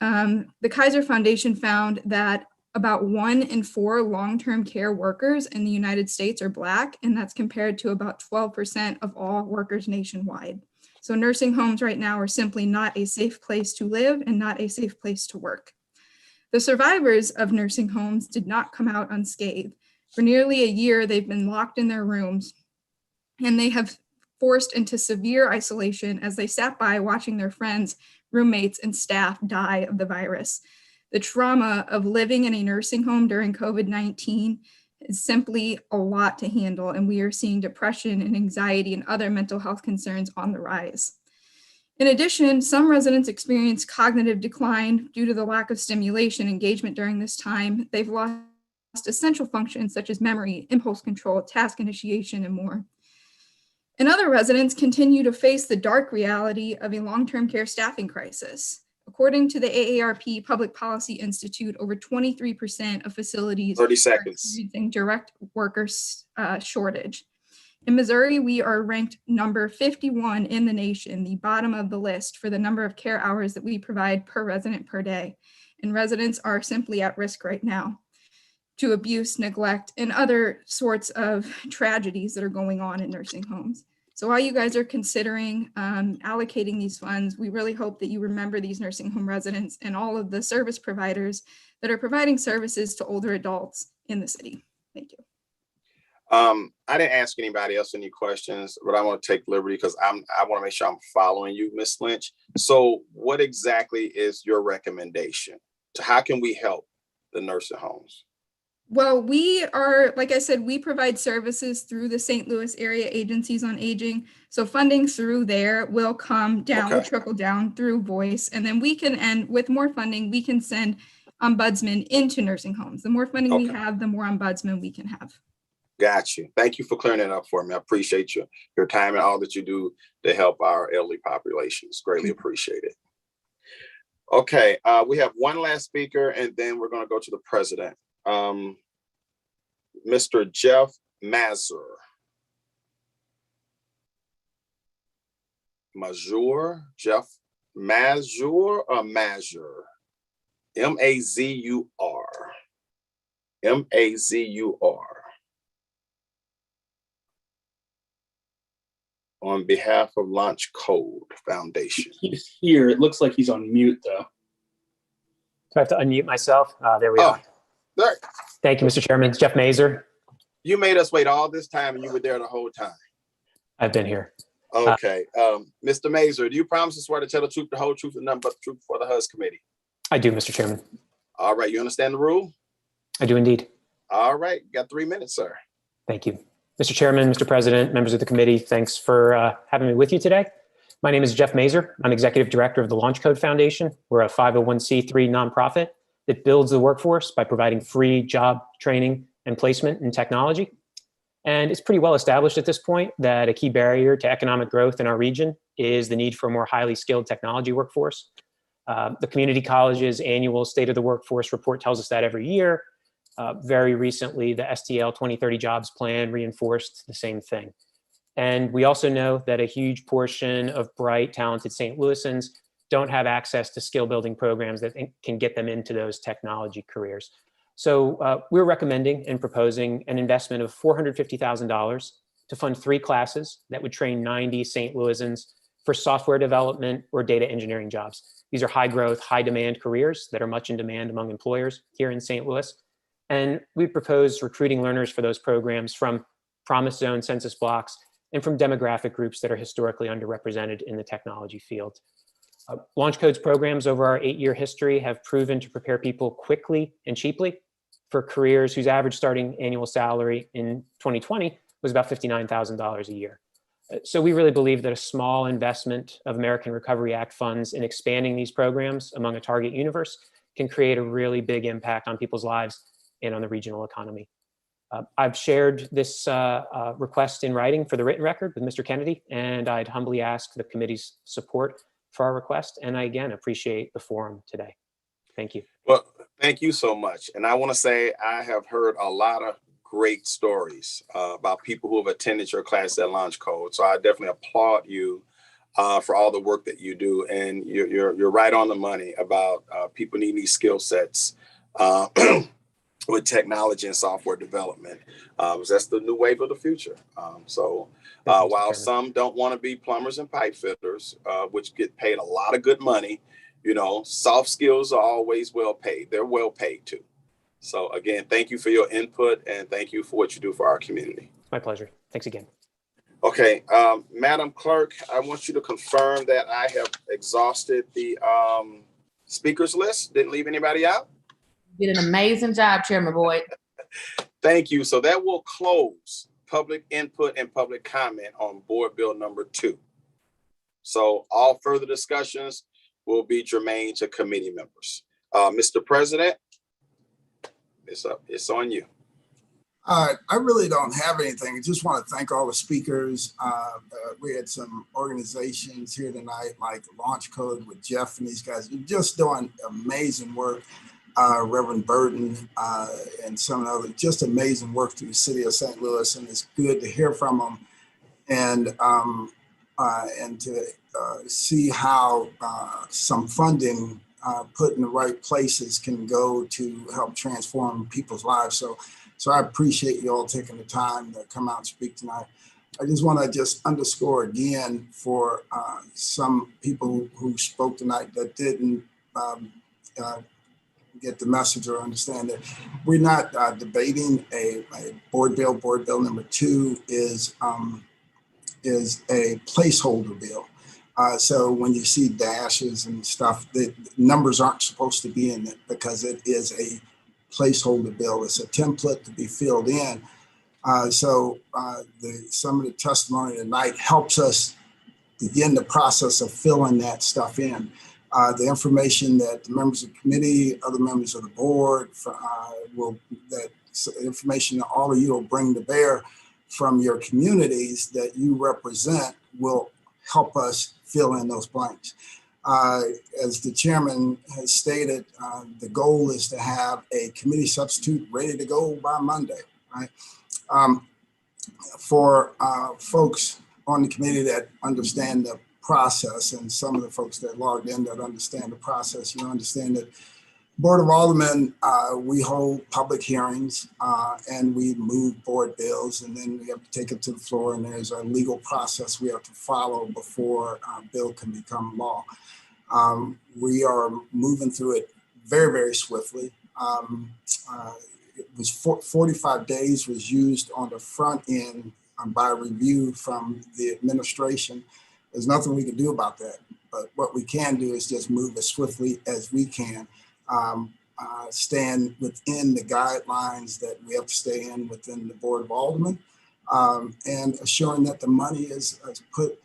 The Kaiser Foundation found that about 1 in 4 long-term care workers in the United States are Black, and that's compared to about 12% of all workers nationwide. So nursing homes right now are simply not a safe place to live and not a safe place to work. The survivors of nursing homes did not come out unscathed. For nearly a year, they've been locked in their rooms, and they have forced into severe isolation as they sat by watching their friends, roommates, and staff die of the virus. The trauma of living in a nursing home during COVID-19 is simply a lot to handle, and we are seeing depression and anxiety and other mental health concerns on the rise. In addition, some residents experience cognitive decline due to the lack of stimulation engagement during this time. They've lost essential functions such as memory, impulse control, task initiation, and more. And other residents continue to face the dark reality of a long-term care staffing crisis. According to the AARP Public Policy Institute, over 23% of facilities 30 are seconds. experiencing direct worker shortage. In Missouri, we are ranked number 51 in the nation, the bottom of the list for the number of care hours that we provide per resident per day. And residents are simply at risk right now to abuse, neglect, and other sorts of tragedies that are going on in nursing homes. So while you guys are considering allocating these funds, we really hope that you remember these nursing home residents and all of the service providers that are providing services to older adults in the city. Thank you. I didn't ask anybody else any questions, but I want to take liberty because I want to make sure I'm following you, Ms. Lynch. So what exactly is your recommendation? How can we help the nursing homes? Well, we are, like I said, we provide services through the St. Louis area agencies on aging. So funding through there will come down, will trickle down through Voice. And then we can, and with more funding, we can send ombudsmen into nursing homes. The more funding we have, the more ombudsmen we can have. Got you. Thank you for clearing that up for me. I appreciate your time and all that you do to help our elderly populations. Greatly appreciated. Okay, we have one last speaker and then we're going to go to the president. Mr. Jeff Mazur. Jeff Mazur or Mazur? M-A-Z-U-R. M-A-Z-U-R. on behalf of Launch Code Foundation. He's here. It looks like he's on mute, though. Do I have to unmute myself? There we are. There. Thank you, Mr. Chairman. It's Jeff Mazer. You made us wait all this time and you were there the whole time. I've been here. Okay. Mr. Mazer, do you promise to swear to tell the truth, the whole truth, and nothing but the truth for the HUS committee? I do, Mr. Chairman. All right. You understand the rule? I do indeed. All right. You got 3 minutes, sir. Thank you. Mr. Chairman, Mr. President, members of the committee, thanks for having me with you today. My name is Jeff Mazer. I'm Executive Director of the Launch Code Foundation. We're a 501c3 nonprofit that builds the workforce by providing free job training and placement in technology. And it's pretty well established at this point that a key barrier to economic growth in our region is the need for a more highly skilled technology workforce. The community college's annual State of the Workforce report tells us that every year. Very recently, the STL 2030 Jobs Plan reinforced the same thing. And we also know that a huge portion of bright, talented St. Louisans don't have access to skill building programs that can get them into those technology careers. So we're recommending and proposing an investment of $450,000 to fund 3 classes that would train 90 St. Louisans for software development or data engineering jobs. These are high growth, high demand careers that are much in demand among employers here in St. Louis. And we propose recruiting learners for those programs from Promise Zone census blocks and from demographic groups that are historically underrepresented in the technology field. Launch Code's programs over our 8-year history have proven to prepare people quickly and cheaply for careers whose average starting annual salary in 2020 was about $59,000 a year. So we really believe that a small investment of American Recovery Act funds in expanding these programs among a target universe can create a really big impact on people's lives and on the regional economy. I've shared this request in writing for the written record with Mr. Kennedy, and I'd humbly ask the committee's support for our request. And I, again, appreciate the forum today. Thank you. Well, thank you so much. And I want to say I have heard a lot of great stories about people who have attended your class at Launch Code. So I definitely applaud you for all the work that you do. And you're right on the money about people needing these skill sets with technology and software development. That's the new wave of the future. While some don't want to be plumbers and pipe fitters, which get paid a lot of good money, you know, soft skills are always well paid. They're well paid too. So again, thank you for your input and thank you for what you do for our community. My pleasure. Thanks again. Okay, Madam Clerk, I want you to confirm that I have exhausted the speakers list. Didn't leave anybody out? You did an amazing job, Chairman Boyd. Thank you. So that will close public input and public comment on Board Bill number 2. So all further discussions will be germane to committee members. Mr. President, it's on you. I really don't have anything. I just want to thank all the speakers. We had some organizations here tonight, like Launch Code with Jeff and these guys. You're just doing amazing work. Reverend Burton and some other, just amazing work through the city of St. Louis, and it's good to hear from them and to see how some funding put in the right places can go to help transform people's lives. So I appreciate you all taking the time to come out and speak tonight. I just want to just underscore again for some people who spoke tonight that didn't get the message or understand it. We're not debating a board bill. Board bill number 2 is a placeholder bill. So when you see dashes and stuff, the numbers aren't supposed to be in it because it is a placeholder bill. It's a template to be filled in. Some of the testimony tonight helps us begin the process of filling that stuff in. The information that the members of the committee, other members of the board, information that all of you will bring to bear from your communities that you represent will help us fill in those blanks. As the chairman has stated, the goal is to have a committee substitute ready to go by Monday, right? For folks on the committee that understand the process, and some of the folks that logged in that understand the process, you understand that Board of Aldermen, we hold public hearings and we move board bills, and then we have to take it to the floor, and there's a legal process we have to follow before a bill can become law. We are moving through it very, very swiftly. It was 45 days was used on the front end by review from the administration. There's nothing we can do about that, but what we can do is just move as swiftly as we can. Stand within the guidelines that we have to stay in within the Board of Aldermen, and assuring that the money is put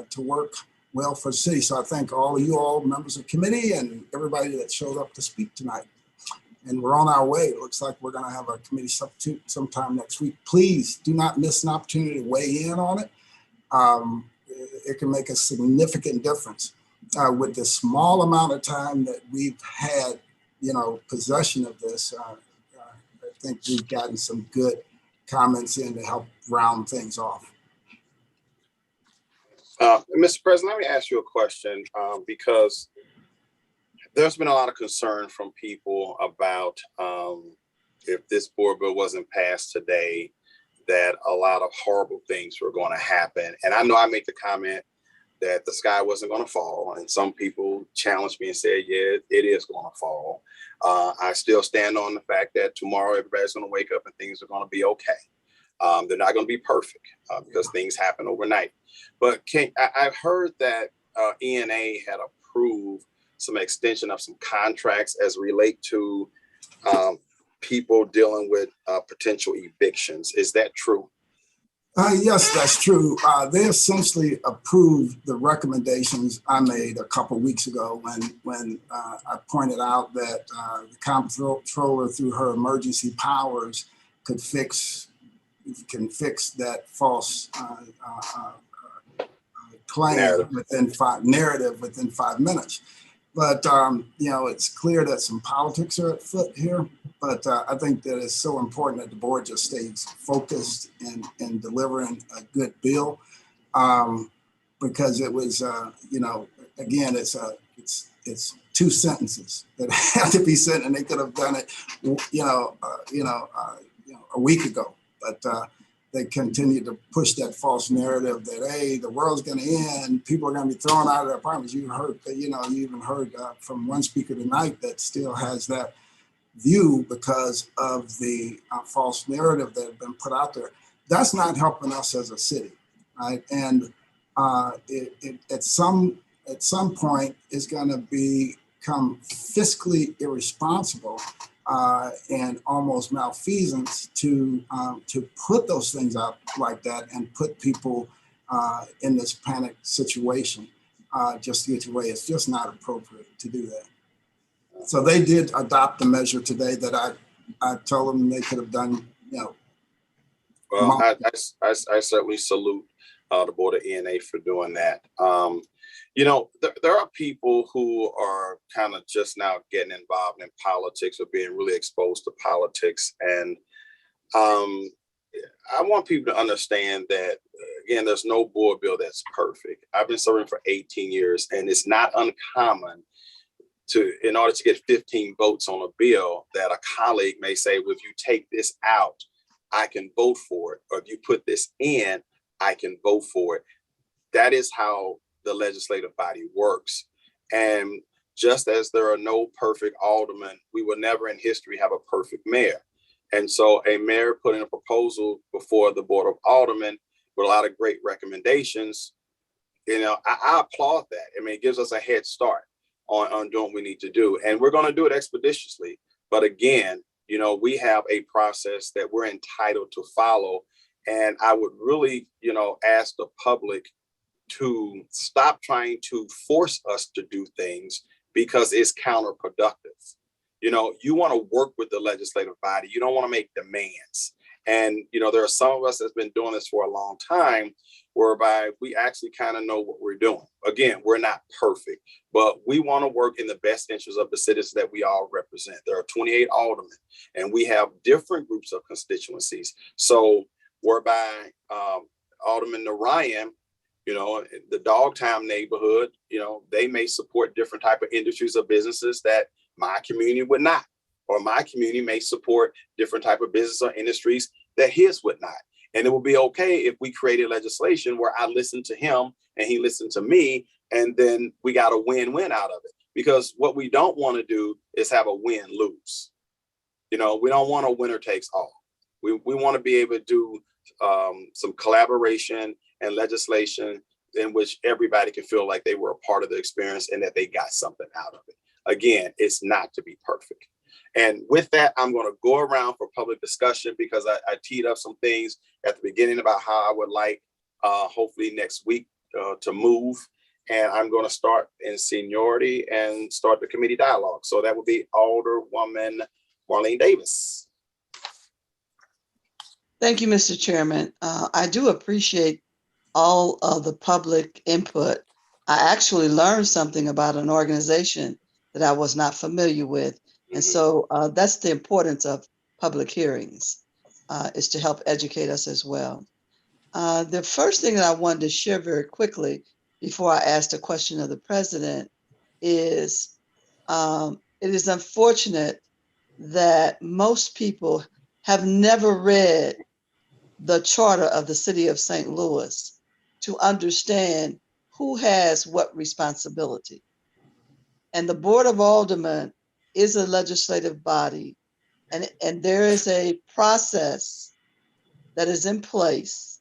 to work well for the city. So I thank all of you all members of the committee and everybody that showed up to speak tonight. And we're on our way. It looks like we're going to have a committee substitute sometime next week. Please do not miss an opportunity to weigh in on it. It can make a significant difference. With the small amount of time that we've had, possession of this, I think we've gotten some good comments in to help round things off. Mr. President, let me ask you a question because there's been a lot of concern from people about if this board bill wasn't passed today, that a lot of horrible things were going to happen. And I know I made the comment that the sky wasn't going to fall. And some people challenged me and said, yeah, it is going to fall. I still stand on the fact that tomorrow everybody's going to wake up and things are going to be okay. They're not going to be perfect because things happen overnight. But I've heard that ENA had approved some extension of some contracts as relate to people dealing with potential evictions. Is that true? Yes, that's true. They essentially approved the recommendations I made a couple of weeks ago when I pointed out that the comptroller, through her emergency powers, can fix that false claim narrative within 5 minutes. But it's clear that some politics are at foot here. But I think that it's so important that the board just stays focused in delivering a good bill, because it was, again, it's 2 sentences that have to be sent, and they could have done it, a week ago. But they continue to push that false narrative that, hey, the world's going to end, people are going to be thrown out of their apartments. You even heard from one speaker tonight that still has that view because of the false narrative that have been put out there. That's not helping us as a city, right? And at some point, it's going to become fiscally irresponsible and almost malfeasance to put those things out like that and put people in this panic situation just to get your way. It's just not appropriate to do that. So they did adopt the measure today that I told them they could have done. Well, I certainly salute the board of ENA for doing that. There are people who are kind of just now getting involved in politics or being really exposed to politics. And I want people to understand that, again, there's no board bill that's perfect. I've been serving for 18 years, and it's not uncommon in order to get 15 votes on a bill, that a colleague may say, well, if you take this out, I can vote for it. Or if you put this in, I can vote for it. That is how the legislative body works. And just as there are no perfect aldermen, we will never in history have a perfect mayor. And so a mayor putting a proposal before the Board of Aldermen with a lot of great recommendations, I applaud that. I mean, it gives us a head start on doing what we need to do. And we're going to do it expeditiously. But again, we have a process that we're entitled to follow. And I would really, ask the public to stop trying to force us to do things because it's counterproductive. You want to work with the legislative body. You don't want to make demands. And, there are some of us that's been doing this for a long time, whereby we actually kind of know what we're doing. Again, we're not perfect, but we want to work in the best interest of the citizens that we all represent. There are 28 aldermen, and we have different groups of constituencies. So whereby Alderman Narayan, the Dogtown neighborhood, they may support different type of industries or businesses that My community would not, or my community may support different type of business or industries that his would not. And it would be okay if we created legislation where I listened to him and he listened to me, and then we got a win-win out of it. Because what we don't want to do is have a win-lose. You know, we don't want a winner takes all. We want to be able to do some collaboration and legislation in which everybody can feel like they were a part of the experience and that they got something out of it. Again, it's not to be perfect. And with that, I'm going to go around for public discussion because I teed up some things at the beginning about how I would like, hopefully next week, to move. And I'm going to start in seniority and start the committee dialogue. So that would be Alderwoman Marlene Davis. Thank you, Mr. Chairman. I do appreciate all of the public input. I actually learned something about an organization that I was not familiar with. And so that's the importance of public hearings, is to help educate us as well. The first thing that I wanted to share very quickly before I asked a question of the president is it is unfortunate that most people have never read the charter of the city of St. Louis to understand who has what responsibility. And the Board of Aldermen is a legislative body, and there is a process that is in place,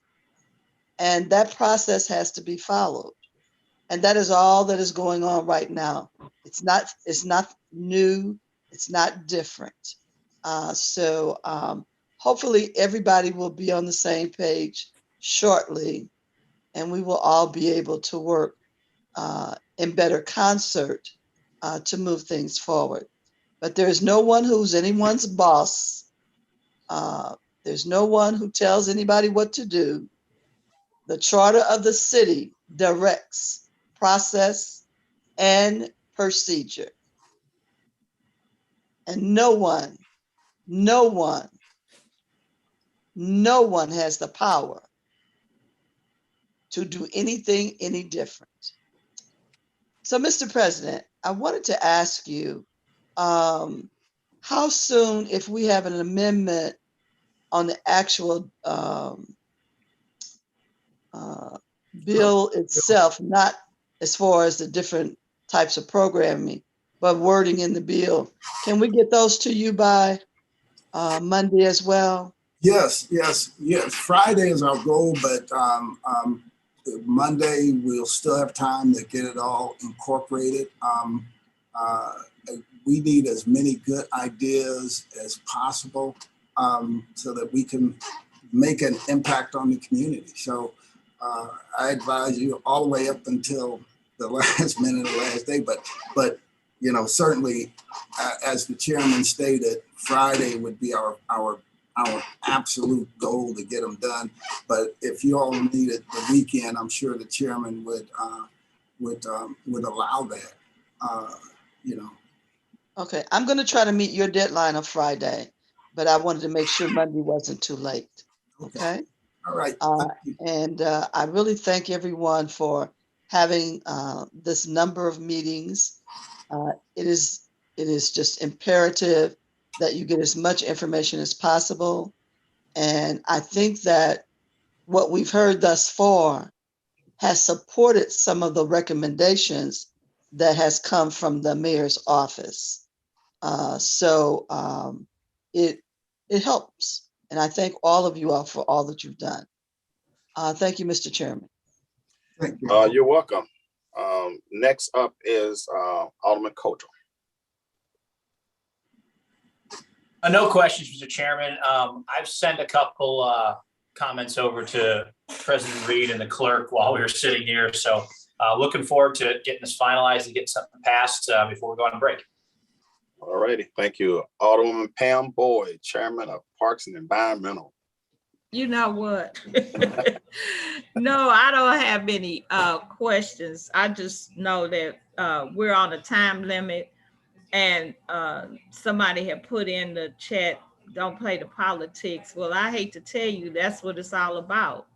and that process has to be followed. And that is all that is going on right now. It's not new, it's not different. So hopefully everybody will be on the same page shortly, and we will all be able to work in better concert to move things forward. But there is no one who's anyone's boss. There's no one who tells anybody what to do. The charter of the city directs process and procedure. And no one has the power to do anything any different. So, Mr. President, I wanted to ask you, how soon, if we have an amendment on the actual bill itself, not as far as the different types of programming, but wording in the bill, can we get those to you by Monday as well? Yes. Friday is our goal, but Monday we'll still have time to get it all incorporated. We need as many good ideas as possible so that we can make an impact on the community. So I advise you all the way up until the last minute of the last day, but you know, certainly as the chairman stated, Friday would be our absolute goal to get them done. But if you all needed the weekend, I'm sure the chairman would allow that. You know. Okay, I'm going to try to meet your deadline on Friday, but I wanted to make sure Monday wasn't too late. Okay. All right. And I really thank everyone for having this number of meetings. It is just imperative that you get as much information as possible. And I think that what we've heard thus far has supported some of the recommendations that has come from the mayor's office. So it helps. And I thank all of you all for all that you've done. Thank you, Mr. Chairman. Thank you. You're welcome. Next up is Alderman Coulter. No questions, Mr. Chairman. I've sent a couple comments over to President Reed and the clerk while we were sitting here. So looking forward to getting this finalized and getting something passed before we go on break. All righty. Thank you. Alderwoman Pam Boyd, Chairman of Parks and Environmental. You know what? No, I don't have any questions. I just know that we're on a time limit, and somebody had put in the chat, don't play the politics. Well, I hate to tell you, that's what it's all about.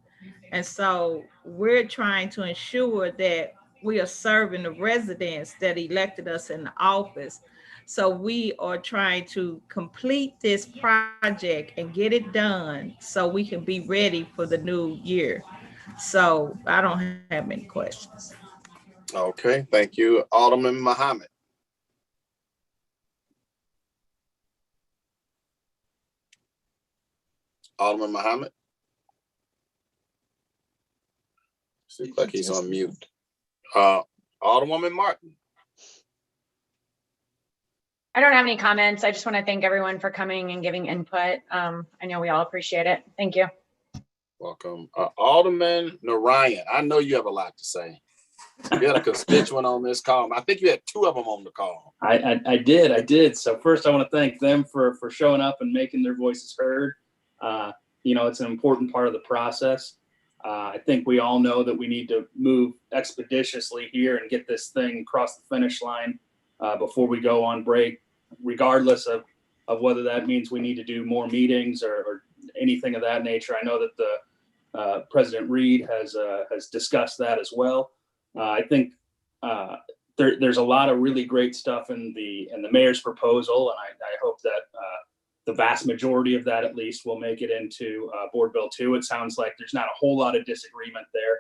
And so we're trying to ensure that we are serving the residents that elected us in the office. So we are trying to complete this project and get it done so we can be ready for the new year. So I don't have any questions. Okay, thank you. Alderman Muhammad. Alderman Muhammad. Seems like he's on mute. Alderwoman Martin. I don't have any comments. I just want to thank everyone for coming and giving input. I know we all appreciate it. Thank you. Welcome. Alderman Narayan, I know you have a lot to say. You had a constituent on this call. I think you had two of them on the call. I did. So first I want to thank them for showing up and making their voices heard. It's an important part of the process. I think we all know that we need to move expeditiously here and get this thing across the finish line before we go on break, regardless of whether that means we need to do more meetings or anything of that nature. I know that the President Reed has discussed that as well. I think there's a lot of really great stuff in the mayor's proposal, and I hope that the vast majority of that at least will make it into Board Bill 2. It sounds like there's not a whole lot of disagreement there.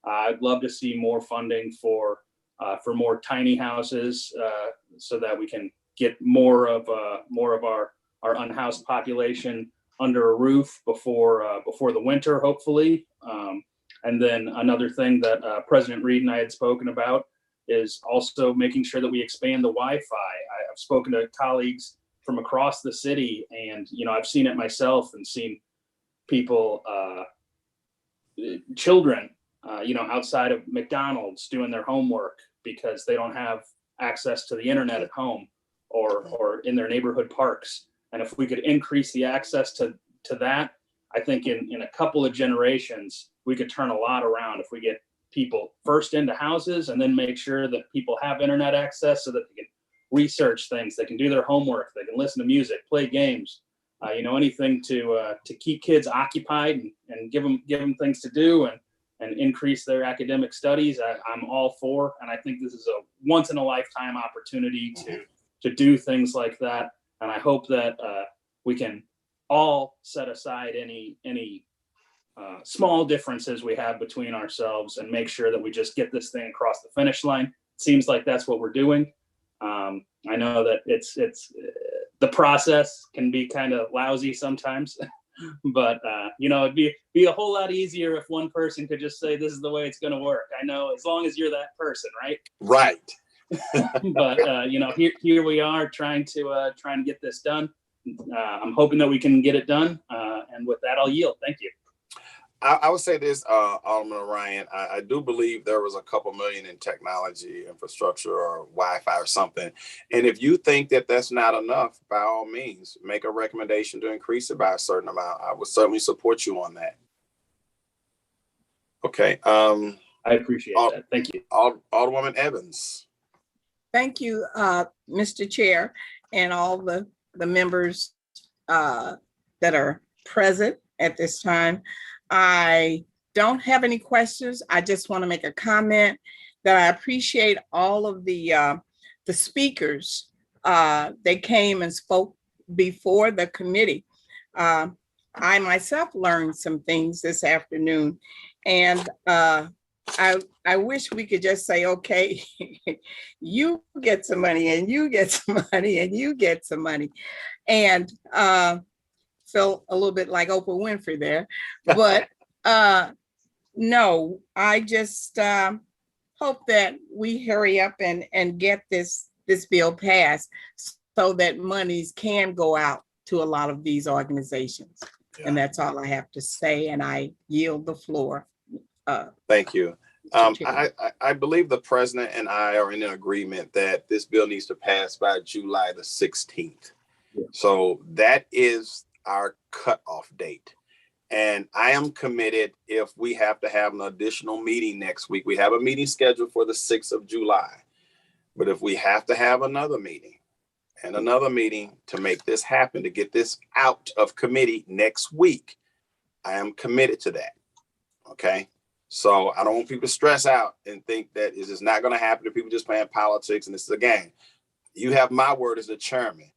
I'd love to see more funding for more tiny houses so that we can get more of our unhoused population under a roof before the winter, hopefully. And then another thing that President Reed and I had spoken about is also making sure that we expand the Wi-Fi. I've spoken to colleagues from across the city, and I've seen it myself and seen people, children, outside of McDonald's doing their homework because they don't have access to the internet at home or in their neighborhood parks. And if we could increase the access to that, I think in a couple of generations, we could turn a lot around if we get people first into houses and then make sure that people have internet access so that they can research things, they can do their homework, they can listen to music, play games, anything to keep kids occupied and give them things to do and increase their academic studies. I'm all for, and I think this is a once in a lifetime opportunity to do things like that. And I hope that we can all set aside any small differences we have between ourselves and make sure that we just get this thing across the finish line. It seems like that's what we're doing. I know that it's the process can be kind of lousy sometimes, but it'd be a whole lot easier if one person could just say, this is the way it's going to work. I know, as long as you're that person, right? Right. But here we are trying to get this done. I'm hoping that we can get it done. And with that, I'll yield. Thank you. I would say this, Alderman Ryan, I do believe there was a couple million in technology infrastructure or Wi-Fi or something. And if you think that that's not enough, by all means, make a recommendation to increase it by a certain amount. I would certainly support you on that. Okay. I appreciate that. Thank you. Alderwoman Evans. Thank you, Mr. Chair, and all the members that are present at this time. I don't have any questions. I just want to make a comment that I appreciate all of the speakers. They came and spoke before the committee. I myself learned some things this afternoon, and I wish we could just say, okay, you get some money and you get some money and you get some money. And felt a little bit like Oprah Winfrey there, but no, I just hope that we hurry up and get this bill passed so that monies can go out to a lot of these organizations. Yeah. And that's all I have to say, and I yield the floor. Thank you. I believe the president and I are in an agreement that this bill needs to pass by July the 16th. Yeah. So that is our cutoff date. And I am committed, if we have to have an additional meeting next week, we have a meeting scheduled for the 6th of July. But if we have to have another meeting and another meeting to make this happen, to get this out of committee next week, I am committed to that. Okay. So I don't want people to stress out and think that it's just not going to happen to people just playing politics and this is a game. You have my word as the chairman.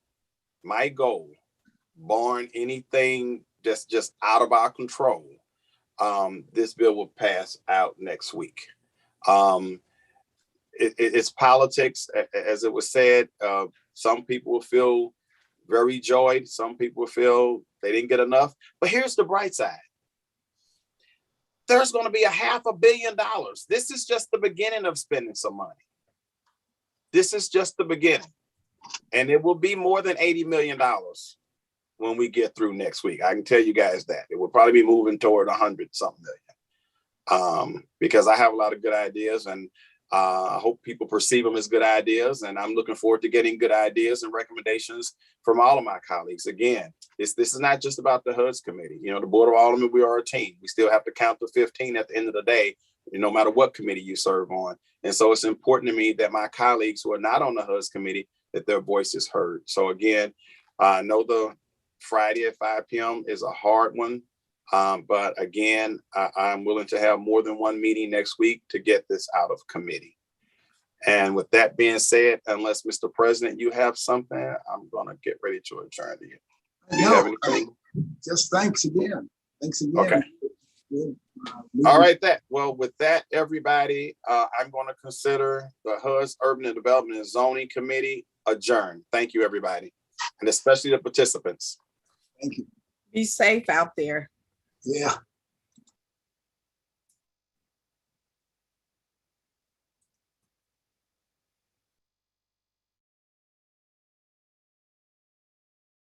My goal, barring anything that's just out of our control, this bill will pass out next week. It's politics, as it was said. Some people will feel very joyed. Some people will feel they didn't get enough. But here's the bright side. There's going to be $500 million. This is just the beginning of spending some money. This is just the beginning. And it will be more than $80 million when we get through next week. I can tell you guys that. It will probably be moving toward 100-something million. Because I have a lot of good ideas, and I hope people perceive them as good ideas. And I'm looking forward to getting good ideas and recommendations from all of my colleagues. Again, this is not just about the HUD's committee. You know, the Board of Aldermen, we are a team. We still have to count to 15 at the end of the day, no matter what committee you serve on. And so it's important to me that my colleagues who are not on the HUD's committee, that their voice is heard. So again, I know the Friday at 5 p.m. is a hard one. But again, I'm willing to have more than one meeting next week to get this out of committee. And with that being said, unless Mr. President, you have something, I'm going to get ready to adjourn to you. Do you have anything? Just thanks again. Thanks again. Okay. All right. Well, with that, everybody, I'm going to consider the HUD's Urban and Development and Zoning Committee adjourned. Thank you, everybody, and especially the participants. Thank you. Be safe out there. Yeah.